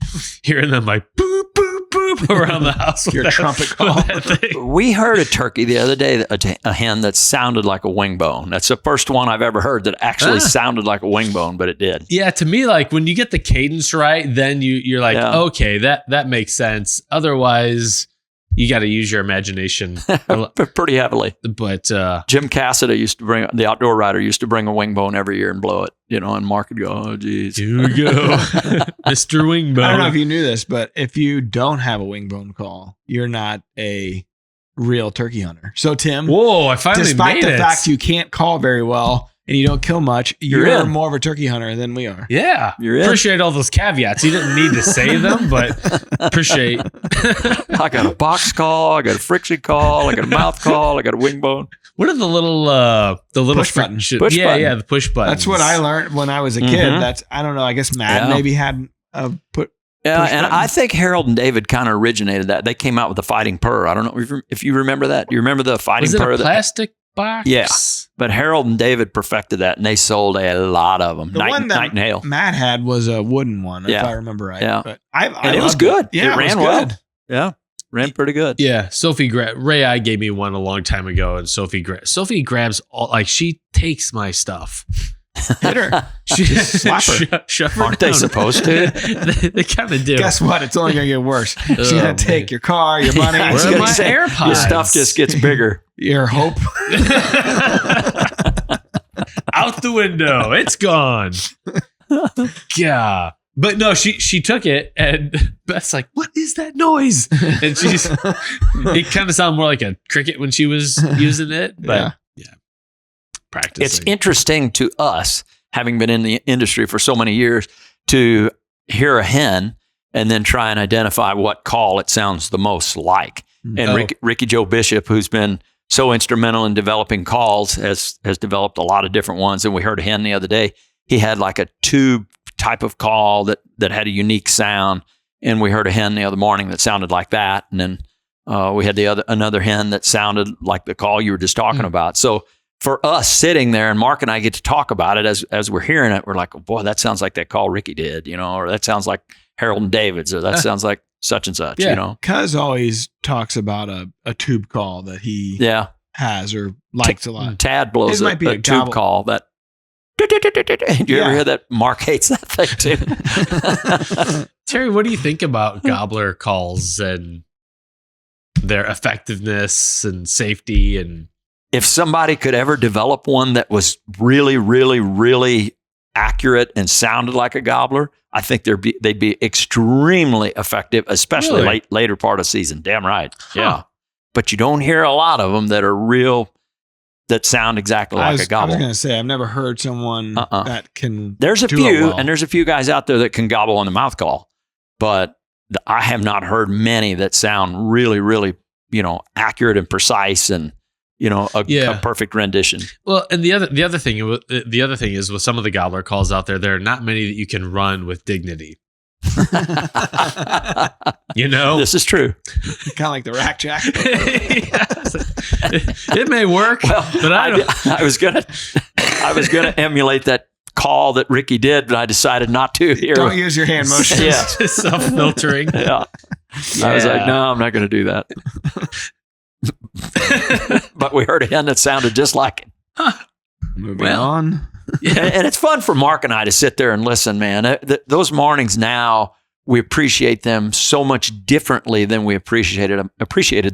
Hearing them like boop boop boop around the house with Your that, trumpet call. with that thing. We heard a turkey the other day, a hen that sounded like a wing bone. That's the first one I've ever heard that actually sounded like a wing bone, but it did. Yeah, to me, like when you get the cadence right, then you're like, okay, that makes sense. Otherwise, you got to use your imagination Pretty heavily. But Jim Cassidy used to the outdoor rider used to bring a wing bone every year and blow it, and Mark would go, oh, geez. Here we go. Mr. Wingbone. I don't know if you knew this, but if you don't have a wing bone call, you're not a real turkey hunter. So, Tim, whoa, I finally despite made the it. fact you can't call very well and you don't kill much, you're more of a turkey hunter than we are. Yeah. You're in. Appreciate all those caveats. You didn't need to say them, but appreciate. I got a box call, I got a friction call, I got a mouth call, I got a wing bone. What are the little Push button. Push button. Yeah, the push button. That's what I learned when I was a kid. That's, I don't know, I guess Matt maybe had a push and button. I think Harold and David kind of originated that. They came out with the fighting purr. I don't know if you remember that. You remember the fighting Was it purr? a plastic box? Yeah. But Harold and David perfected that, and they sold a lot of them. The one that Night and Hail. Matt had was a wooden one, if I remember right. Yeah. But And it was good. Yeah, it ran well. Yeah. Ran pretty good. Yeah, Ray I gave me one a long time ago, and Sophie grabs all, like, she takes my stuff. Hit her. She Slap her. Shove her Aren't they down. supposed to? they kind of do. Guess what? It's only going to get worse. She's Oh, going to take your car, your money. Yeah, Where I was are gonna my say, AirPods? Your stuff just gets bigger. your hope. Out the window. It's gone. Yeah. But no, she took it, and Beth's like, what is that noise? And it kind of sounded more like a cricket when she was using it. But yeah. Practicing. It's interesting to us, having been in the industry for so many years, to hear a hen and then try and identify what call it sounds the most like. And Ricky Joe Bishop, who's been so instrumental in developing calls, has developed a lot of different ones. And we heard a hen the other day. He had like a tube type of call that had a unique sound. And we heard a hen the other morning that sounded like that. And then we had another hen that sounded like the call you were just talking about. So for us sitting there, and Mark and I get to talk about it as we're hearing it, we're like, oh, boy, that sounds like that call Ricky did, or that sounds like Harold and David's, or that sounds like such and such, Cuz always talks about a tube call that he has or likes a lot. Tad blows might be a tube call that. Do you ever hear that? Mark hates that thing too. Terry, what do you think about gobbler calls and their effectiveness and safety? And if somebody could ever develop one that was really, really, really accurate and sounded like a gobbler, I think they'd be extremely effective, especially later part of season. Damn right. Huh. Yeah. But you don't hear a lot of them that are real, that sound exactly like a gobbler. I was going to say, I've never heard someone that can. There's a do few, it well. and there's a few guys out there that can gobble on the mouth call, but I have not heard many that sound really, really, accurate and precise and, a perfect rendition. Well, and the other thing is with some of the gobbler calls out there are not many that you can run with dignity. This is true. Kind of like the rack jack. It may work, but I was gonna emulate that call that Ricky did, but I decided not to here. Don't use your hand motions. Yeah. Just self-filtering. Yeah. I was like, no, I'm not going to do that. But we heard a hen that sounded just like it. Moving on. Yeah. And it's fun for Mark and I to sit there and listen, man. Those mornings now, we appreciate them so much differently than we appreciated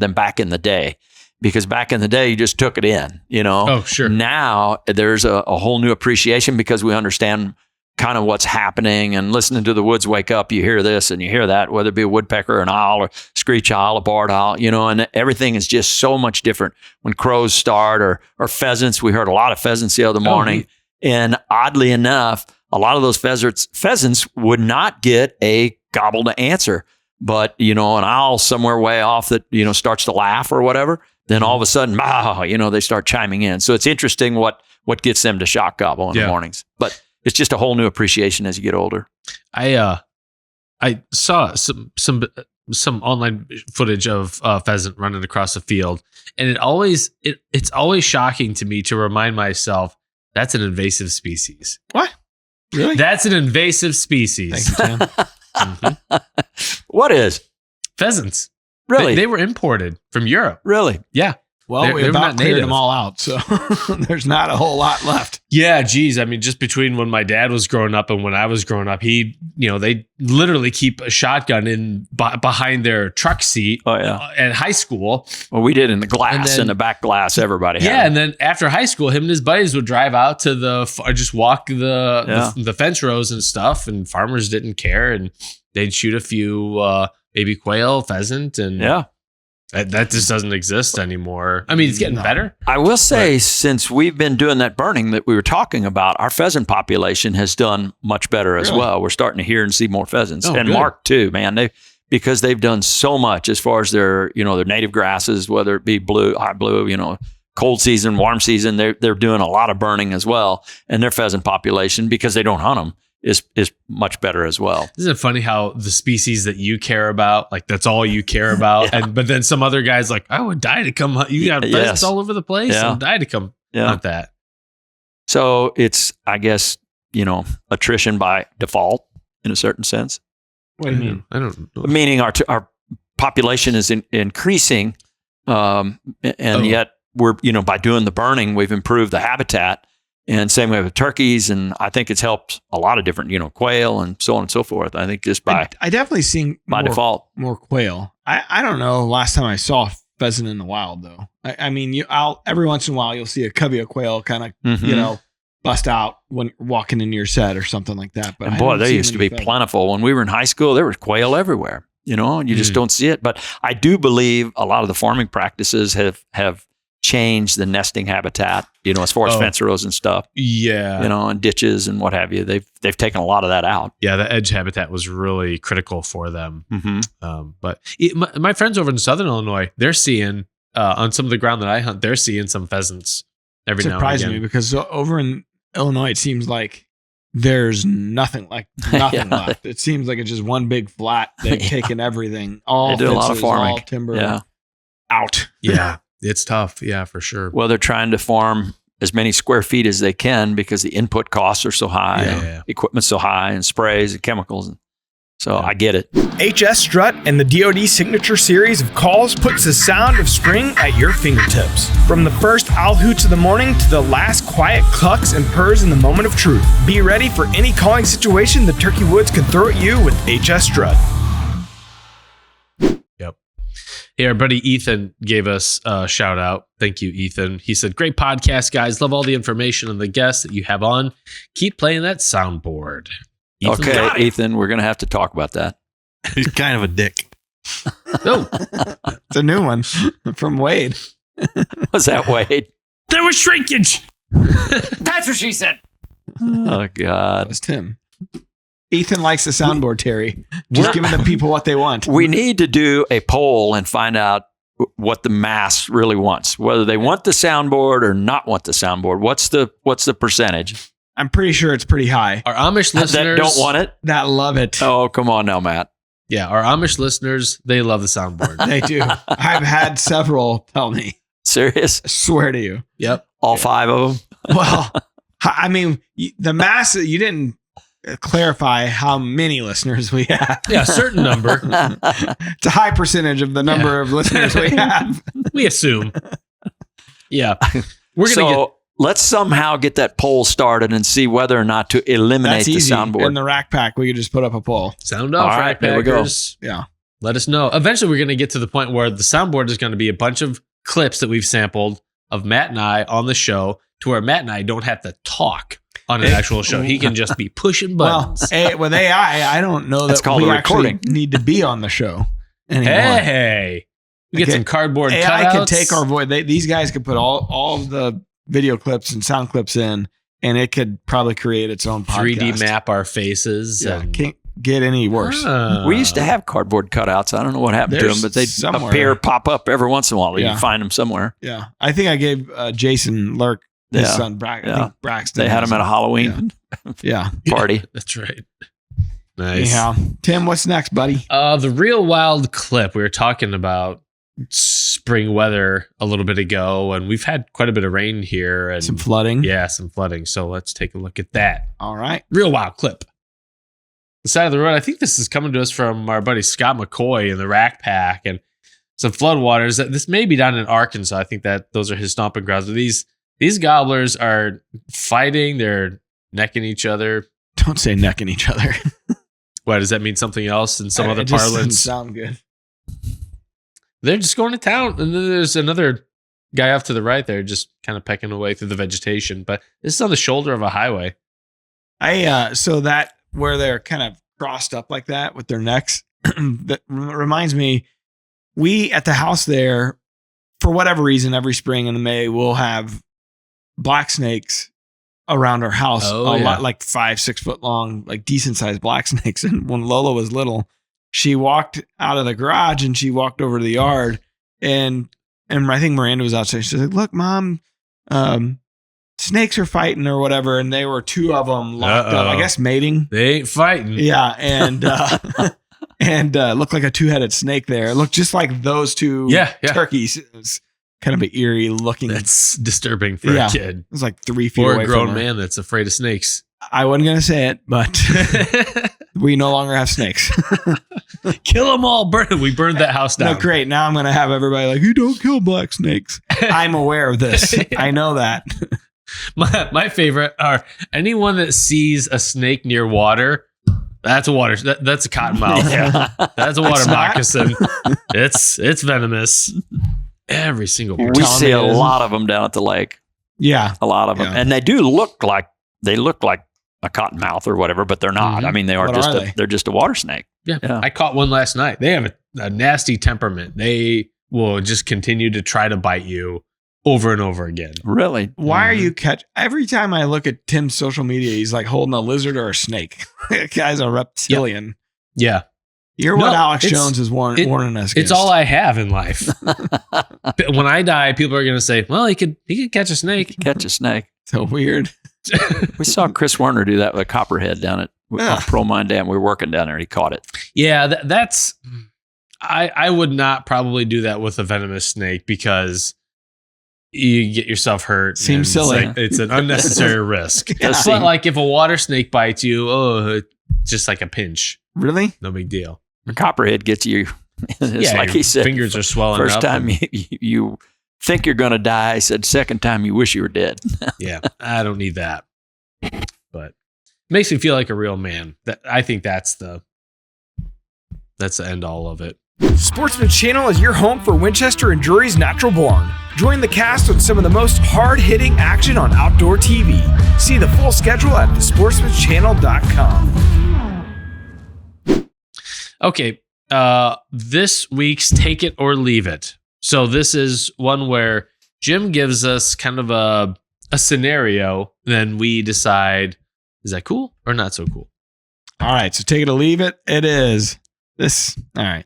them back in the day. Because back in the day, you just took it in, Oh, sure. Now there's a whole new appreciation because we understand kind of what's happening, and listening to the woods wake up, you hear this and you hear that, whether it be a woodpecker, an owl, or screech owl, a barred owl, and everything is just so much different when crows start or pheasants. We heard a lot of pheasants the other morning. And oddly enough, a lot of those pheasants would not get a gobble to answer, but, an owl somewhere way off that, starts to laugh or whatever, then all of a sudden, they start chiming in. So it's interesting what gets them to shock gobble in the mornings. But it's just a whole new appreciation as you get older. I saw some online footage of pheasant running across the field, and it's always shocking to me to remind myself that's an invasive species. What? Really? That's an invasive species. Thank you, Tim. What is? Pheasants. Really? They were imported from Europe. Really? Yeah. Well, we They're about not cleared native. them all out, so there's not a whole lot left. Yeah, geez. I mean, just between when my dad was growing up and when I was growing up, they literally keep a shotgun behind their truck seat at high school. Well, we did in the glass, And then- in the back glass. Everybody had Yeah, them. and then after high school, him and his buddies would drive out to just walk the fence rows and stuff, and farmers didn't care, and they'd shoot a few baby quail, pheasant, and that just doesn't exist anymore. I mean, it's getting better. I will say, since we've been doing that burning that we were talking about, our pheasant population has done much better as well. We're starting to hear and see more pheasants, and good. Mark too, man. Because they've done so much as far as their native grasses, whether it be high blue, cold season, warm season, they're doing a lot of burning as well, and their pheasant population, because they don't hunt them, is much better as well. Isn't it funny how the species that you care about, like that's all you care about, but then some other guys like, I would die to come hunt. You got pheasants all over the place. I would die to come hunt that. So it's, I guess, attrition by default in a certain sense. What do you mean? I don't know. Meaning our population is increasing, and yet we're by doing the burning, we've improved the habitat. And same way with turkeys, and I think it's helped a lot of different, quail and so on and so forth. I think just by I definitely seen default more quail. I don't know last time I saw pheasant in the wild though. I mean, I'll every once in a while you'll see a covey of quail kind of bust out when walking into your set or something like that. But and boy, they used to be plentiful when we were in high school. There was quail everywhere, and you just don't see it. But I do believe a lot of the farming practices have changed the nesting habitat, as far as fence rows and stuff. Yeah. And ditches and what have you. They've taken a lot of that out. Yeah, the edge habitat was really critical for them. Mm-hmm. But my friends over in Southern Illinois, they're seeing on some of the ground that I hunt, they're seeing some pheasants every now and again. Surprising me because over in Illinois, it seems like there's nothing left. It seems like it's just one big flat. They've taken everything. All they do a lot of fences, farming. all timber out. Yeah. It's tough. Yeah, for sure. Well, they're trying to farm as many square feet as they can because the input costs are so high, equipment's so high, and sprays and chemicals. So I get it. HS Strut and the DoD Signature Series of calls puts the sound of spring at your fingertips. From the first owl hoots of the morning to the last quiet clucks and purrs in the moment of truth. Be ready for any calling situation the turkey woods can throw at you with HS Strut. Hey, our buddy Ethan gave us a shout out. Thank you, Ethan. He said, great podcast, guys. Love all the information on the guests that you have on. Keep playing that soundboard. Ethan, okay, Ethan, we're going to have to talk about that. He's kind of a dick. Oh, It's a new one from Wade. Was that Wade? there was shrinkage. That's what she said. Oh, That God. was Tim. Ethan likes the soundboard, Terry. Just giving the people what they want. We need to do a poll and find out what the mass really wants, whether they want the soundboard or not want the soundboard. What's the percentage? I'm pretty sure it's pretty high. Our Amish listeners That don't want it? That love it. Oh, come on now, Matt. Yeah, our Amish listeners, they love the soundboard. They do. I've had several tell me. Serious? I swear to you. Yep. All 5 of them? Well, I mean, the mass, you didn't clarify how many listeners we have. Yeah, a certain number. It's a high percentage of the number of listeners we have. We assume. Yeah. We're going to get... Let's somehow get that poll started and see whether or not to eliminate That's the easy. soundboard. In the rack pack, we could just put up a poll. Sound off, All right, there we go. Packers. Yeah. Let us know. Eventually, we're going to get to the point where the soundboard is going to be a bunch of clips that we've sampled of Matt and I on the show to where Matt and I don't have to talk on an actual show. He can just be pushing buttons. Well, with AI, I don't know That's that called we a actually recording. need to be on the show anymore. Hey. We get Okay. some cardboard AI cutouts. can take our voice. These guys could put all of the video clips and sound clips in, and it could probably create its own podcast. 3D map our faces. Yeah, and, can't get any worse. We used to have cardboard cutouts. I don't know what happened to There's them, but they somewhere. pop up every once in a while. You Yeah. can find them somewhere. Yeah, I think I gave Jason Lurk his Yeah. son I think Braxton. They had them at a Halloween Yeah. party. That's right. Nice. Anyhow, Tim, what's next, buddy? The real wild clip. We were talking about spring weather a little bit ago, and we've had quite a bit of rain here and Some flooding. yeah, some flooding. So let's take a look at that. All right. Real wild clip. the side of the road. I think this is coming to us from our buddy Scott McCoy in the Rack Pack and some floodwaters. This may be down in Arkansas. I think that those are his stomping grounds. But these gobblers are fighting. They're necking each other. Don't say necking each other. Why, does that mean something else in some other It just parlance? doesn't sound good. They're just going to town. And then there's another guy off to the right there just kind of pecking away through the vegetation. But this is on the shoulder of a highway. So that where they're kind of crossed up like that with their necks, that reminds me, we at the house there, for whatever reason, every spring in May, we'll have black snakes around our house. Lot, like 5-6 foot long, like decent sized black snakes. And when Lola was little, she walked out of the garage and she walked over to the yard, and I think Miranda was outside. She's like, "Look, Mom, snakes are fighting or whatever." And they were 2 of them locked up, I guess mating. They ain't fighting. Yeah. And, and looked like a 2-headed snake there. It looked just like those 2 turkeys. It was kind of an eerie looking. That's disturbing for a kid. It was like 3 feet or away a grown from her. man that's afraid of snakes. I wasn't going to say it, but we no longer have snakes. Kill them all. We burned that house down. No, great. Now I'm going to have everybody like, "You don't kill black snakes." I'm aware of this. I know that. My favorite are anyone that sees a snake near water. That's a water. That's a cottonmouth. That's a water moccasin. It's venomous. Every single person. We see a lot of them down at the lake. Yeah. A lot of them. And they do look like a cottonmouth or whatever, but they're not. Mm-hmm. I mean, they're just a water snake. Yeah. I caught one last night. They have a nasty temperament. They will just continue to try to bite you over and over again. Really? Why are you every time I look at Tim's social media, he's like holding a lizard or a snake. That guy's a reptilian. Yeah. You're what Alex Jones is warning us against. It's all I have in life. When I die, people are going to say, "Well, he could catch a snake." Catch a snake. So weird. We saw Chris Werner do that with a copperhead down at Pro Mine Dam. We were working down there and he caught it. Yeah, that's... I would not probably do that with a venomous snake because you get yourself hurt. Seems silly. It's an unnecessary risk. But like if a water snake bites you, just like a pinch. Really? No big deal. The copperhead gets you. It's like he said. Fingers are swelling First up. time you think you're going to die. He said, second time you wish you were dead. Yeah, I don't need that. But it makes me feel like a real man. I think that's the end all of it. Sportsman Channel is your home for Winchester and Drury's Natural Born. Join the cast with some of the most hard-hitting action on outdoor TV. See the full schedule at thesportsmanchannel.com. Okay, this week's Take It or Leave It. So this is one where Jim gives us kind of a scenario, then we decide, is that cool or not so cool? All right, so take it or leave it. It is this. All right.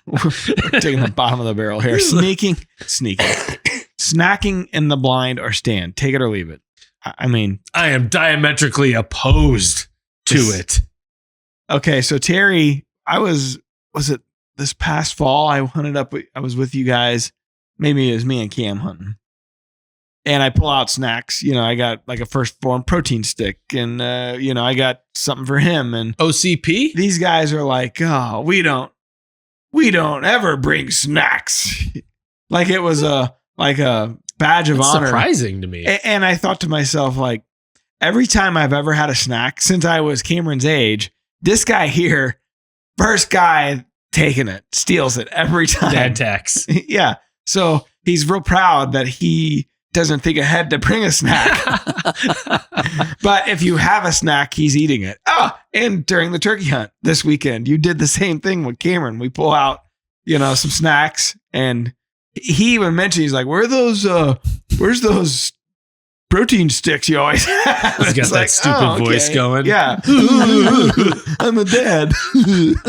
We're taking the bottom of the barrel here. Snacking in the blind or stand. Take it or leave it. I mean, I am diametrically opposed to it. Okay, so Terry, was it this past fall? I was with you guys. Maybe it was me and Cam hunting. And I pull out snacks. I got like a First Form protein stick, and I got something for him. And OCP? These guys are like, "Oh, we don't ever bring snacks." Like it was a badge of honor. Surprising to me. And I thought to myself, like, every time I've ever had a snack since I was Cameron's age, this guy here, first guy taking it, steals it every time. Dad tax. Yeah. So he's real proud that he doesn't think ahead to bring a snack. But if you have a snack, he's eating it. Oh, and during the turkey hunt this weekend, you did the same thing with Cameron. We pull out, some snacks, and he even mentioned, he's like, where's those protein sticks you always have? He's got that stupid voice going. Yeah. I'm a dad.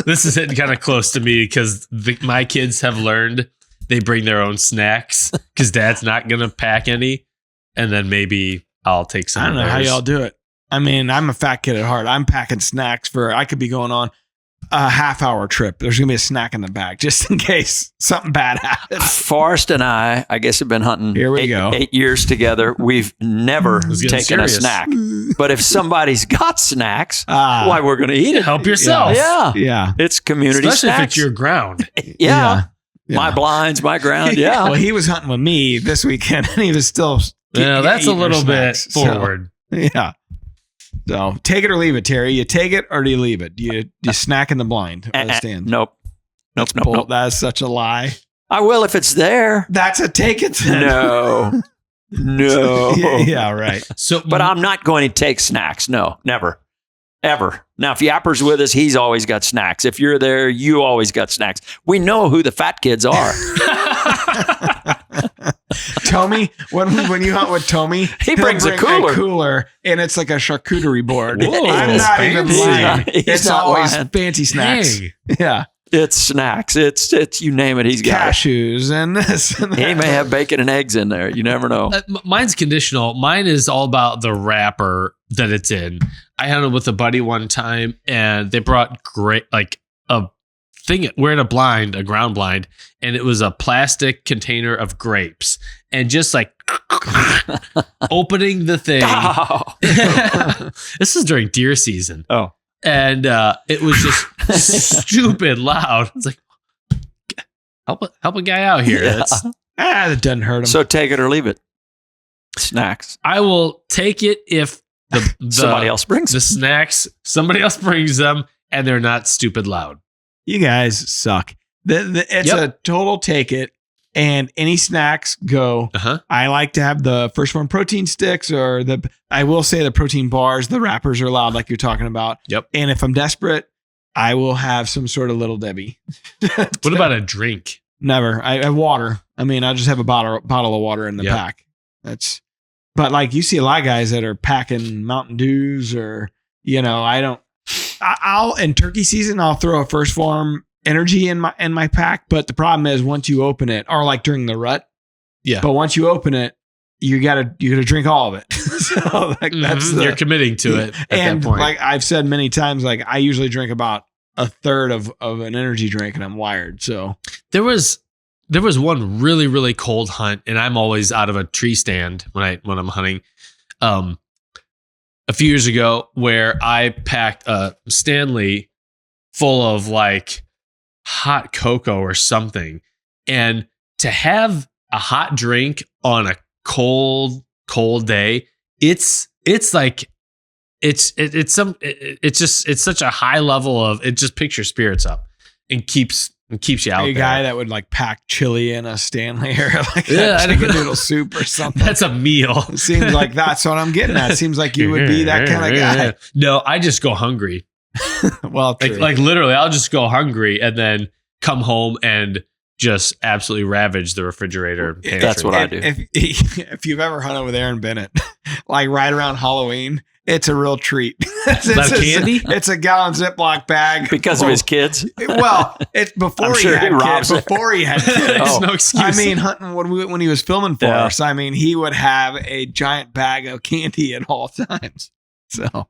This is hitting kind of close to me because my kids have learned they bring their own snacks because dad's not going to pack any. And then maybe I'll take some. I don't know how y'all do it. I mean, I'm a fat kid at heart. I'm packing snacks I could be going on a half-hour trip. There's going to be a snack in the bag just in case something bad happens. Forrest and I guess, have been hunting Here we go. 8 years together. We've never taken serious. a snack. But if somebody's got snacks, Ah. why we're going to eat it. Help yourself. Yeah. Yeah. It's community Especially if snacks. it's your ground. yeah. Yeah. My blinds, my ground. Yeah. Well, he was hunting with me this weekend and he was still. Yeah, that's a eating little bit snacks. So, forward. yeah. So take it or leave it, Terry. You take it or do you leave it? Do you snack in the blind or the stand? Nope. Nope. Bull. Nope. That is such a lie. I will if it's there. That's a take it. Then. No. No. yeah, right. So, But I'm not going to take snacks. No, never. Ever. Now, if Yapper's with us, he's always got snacks. If you're there, you always got snacks. We know who the fat kids are. Tommy, when you hunt with Tommy, He he'll brings a bring cooler. and it's like a charcuterie board. Whoa, I'm not even fancy. lying. He's It's not always lying. fancy snacks. Dang. Yeah, It's snacks. It's you name it, he's got it. cashews and this and that. He may have bacon and eggs in there. You never know. Mine's conditional. Mine is all about the wrapper that it's in. I hunted with a buddy one time, and they brought a thing. We're in a ground blind, and it was a plastic container of grapes, and just like opening the thing. Oh. This is during deer season. Oh. And it was just stupid loud. It's like, help a guy out here. Yeah. That doesn't hurt him. So take it or leave it. Snacks. I will take it if the Somebody else brings the it. snacks, somebody else brings them, and they're not stupid loud. You guys suck. It's Yep. a total take it, and any snacks go. Uh-huh. I like to have the first one protein sticks or I will say the protein bars. The wrappers are loud, like you're talking about. Yep. And if I'm desperate, I will have some sort of Little Debbie. What about a drink? Never. I have water. I mean, I just have a bottle of water in the Yep. pack. But like you see a lot of guys that are packing Mountain Dews or, I'll in turkey season, I'll throw a First Farm Energy in my pack. But the problem is once you open it, or like during the rut. Yeah. But once you open it, you gotta drink all of it. So like that's You're committing to it at and that point. like I've said many times, like I usually drink about a third of an energy drink and I'm wired. So There was one really, really cold hunt, and I'm always out of a tree stand when I'm hunting. A few years ago, where I packed a Stanley full of like hot cocoa or something, and to have a hot drink on a cold day, it's such a high level of it. Just picks your spirits up and keeps you out a there. guy that would like pack chili in a Stanley or like Yeah, I a chicken don't know. noodle soup or something. That's a meal. It seems like that's what I'm getting at. It seems like you would be that kind of guy. No, I just go hungry. Well, true. Like literally, I'll just go hungry and then come home and just absolutely ravage the refrigerator. Pantry. That's what I do. If you've ever hunted with Aaron Bennett, like right around Halloween, it's a real treat. That candy? It's a gallon Ziploc bag Because of his kids. Well, it's before I'm he sure he had robs kids. it. Before he had kids. There's Oh. no excuse. I mean, hunting when he was filming for Yeah. us, I mean, he would have a giant bag of candy at all times. So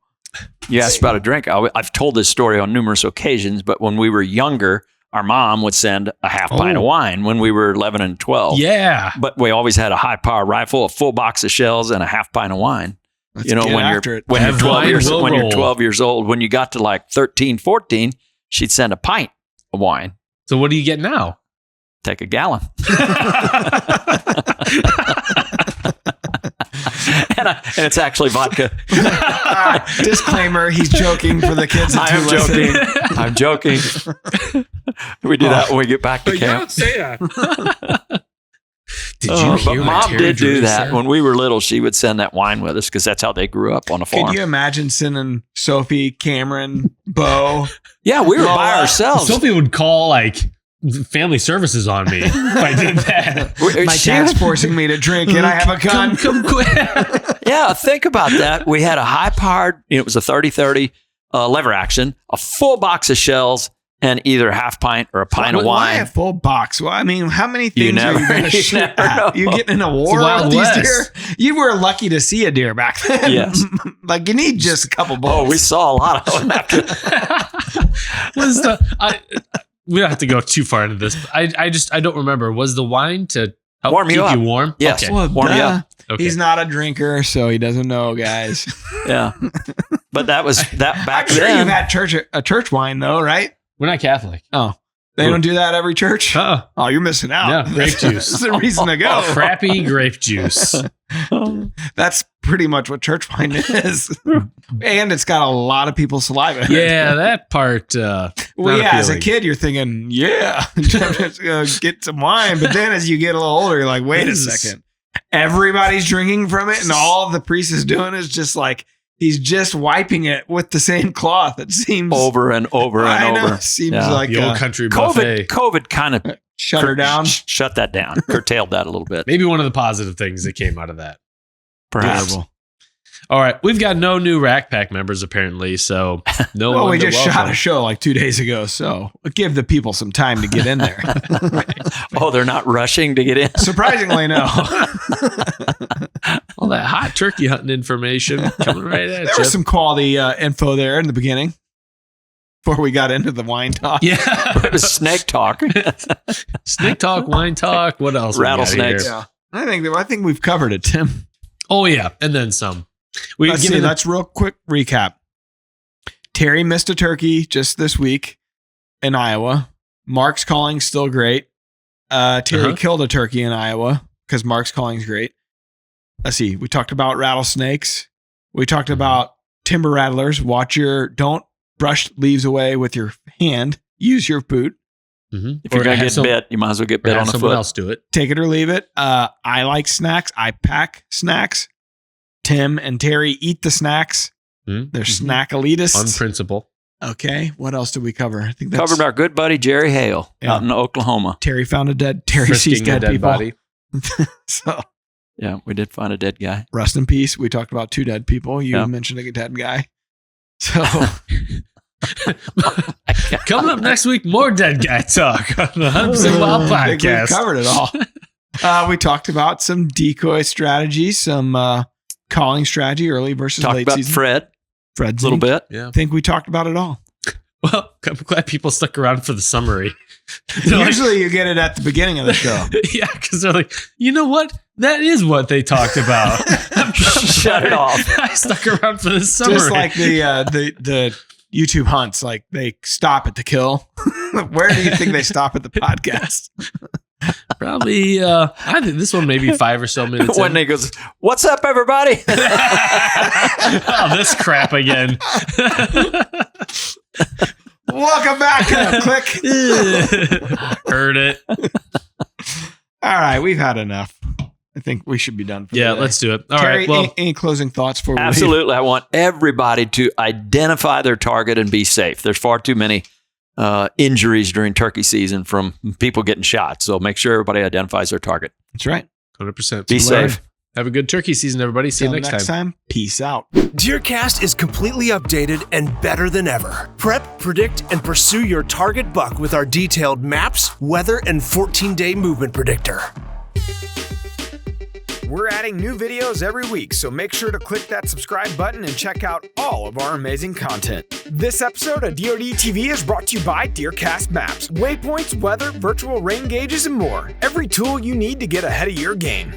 You asked about a drink. I've told this story on numerous occasions, but when we were younger, our mom would send a half pint of wine when we were 11 and 12. yeah. But we always had a high power rifle, a full box of shells, and a half pint of wine. let's You know, get when after you're it. when you're Have 12 wine, years we'll when you're roll. 12 years old, when you got to like 13, 14, she'd send a pint of wine. So what do you get now? Take a gallon. and it's actually vodka. Disclaimer: he's joking for the kids. I am joking. I'm joking. We do that when we get back to camp. say that. Did But hear what mom Terry did do Drury that said? when we were little. She would send that wine with us because that's how they grew up on a farm. Could you imagine sending Sophie, Cameron, Bo? Yeah, we were by Lola. ourselves. Sophie would call like family services on me if I did that. My She- dad's forcing me to drink, and I have a gun. Come quick. Yeah, think about that. We had a high-powered, it was a 30-30 lever action, a full box of shells, and either a half pint or a pint of Why a wine. full box? Well, I mean, how many You things are you never- going to you shoot never at? know. You getting in a war Wild with these West. deer? You were lucky to see a deer back then. Yes. Like, you need just a couple Oh, bullets. we saw a lot of them after. We don't have to go too far into this. I don't remember. Was the wine to help Warm you keep up. you warm? Yes. Okay. Well, Warm you up. Okay. He's not a drinker, so he doesn't know, guys. Yeah. But that was that back I'm sure then. you've had a church wine, though, right? We're not Catholic. Oh, they don't do that every church? Oh, you're missing out. Yeah, grape juice. That's the reason to go. Crappy grape juice. That's pretty much what church wine is. And it's got a lot of people's saliva. Yeah, that part. Well, not yeah, as a appealing. kid, you're thinking, just get some wine. But then as you get a little older, you're like, wait a second. Everybody's drinking from it, and all the priest is doing is just like, he's just wiping it with the same cloth. It seems over and over and I know, over. it seems Yeah. like The old country buffet. COVID kind of shut her down. Shut that down. Curtailed that a little bit. Maybe one of the positive things that came out of that. Perhaps. Terrible. All right, we've got no new Rack Pack members apparently, so no Well, one. we to just welcome. shot a show like 2 days ago, so give the people some time to get in there. Oh, they're not rushing to get in. Surprisingly, no. All that hot turkey hunting information coming right at There you. was some quality info there in the beginning before we got into the wine talk. Yeah, It was snake talk. snake talk, wine talk. What else? we got Rattlesnakes. here? Yeah. I think we've covered it, Tim. Oh yeah, and then some. We Let's see. Let's real quick recap. Terry missed a turkey just this week in Iowa. Mark's calling still great. Terry killed a turkey in Iowa because Mark's calling's great. Let's see. We talked about rattlesnakes. We talked about timber rattlers. Don't brush leaves away with your hand. Use your boot. If you're going to get bit, you might as well get bit on the someone foot. else do it. Take it or leave it. I like snacks. I pack snacks. Tim and Terry eat the snacks. They're snack elitists. On principle. Okay. What else did we cover? I think that's Covered our good buddy Jerry Hale out in Oklahoma. Terry found a dead. Terry sees Frisking a dead dead people. body. So Yeah, we did find a dead guy. rest in peace. We talked about 2 dead people. You Yeah. mentioned a dead guy. So Coming up next week, more dead guy talk on the 100% Wild I think podcast. we've covered it all. We talked about some decoy strategies, some calling strategy, early versus Talked late about season. Fred Fred's a little bit. Yeah. I think we talked about it all. Well, I'm glad people stuck around for the summary. They're like, Usually you get it at the beginning of the show. yeah, because they're like, you know what? That is what they talked about. Shut it off. I stuck around for this summary. Just like the YouTube hunts, like they stop at the kill. Where do you think they stop at the podcast? Probably, I think this one maybe 5 or so minutes When in. he goes, "What's up, everybody?" Oh, this crap again. Welcome back. Click. Heard it. All right, we've had enough. I think we should be done for Yeah, today. let's do it. All Terry, right. Well, any closing thoughts for Absolutely. I want everybody to identify their target and be safe. There's far too many injuries during turkey season from people getting shot. So make sure everybody identifies their target. That's right. 100%. Be safe. Have a good turkey season, everybody. See you Till next time. Peace out. DeerCast is completely updated and better than ever. Prep, predict, and pursue your target buck with our detailed maps, weather, and 14-day movement predictor. We're adding new videos every week, so make sure to click that subscribe button and check out all of our amazing content. This episode of DoD TV is brought to you by DeerCast Maps, waypoints, weather, virtual rain gauges, and more. Every tool you need to get ahead of your game.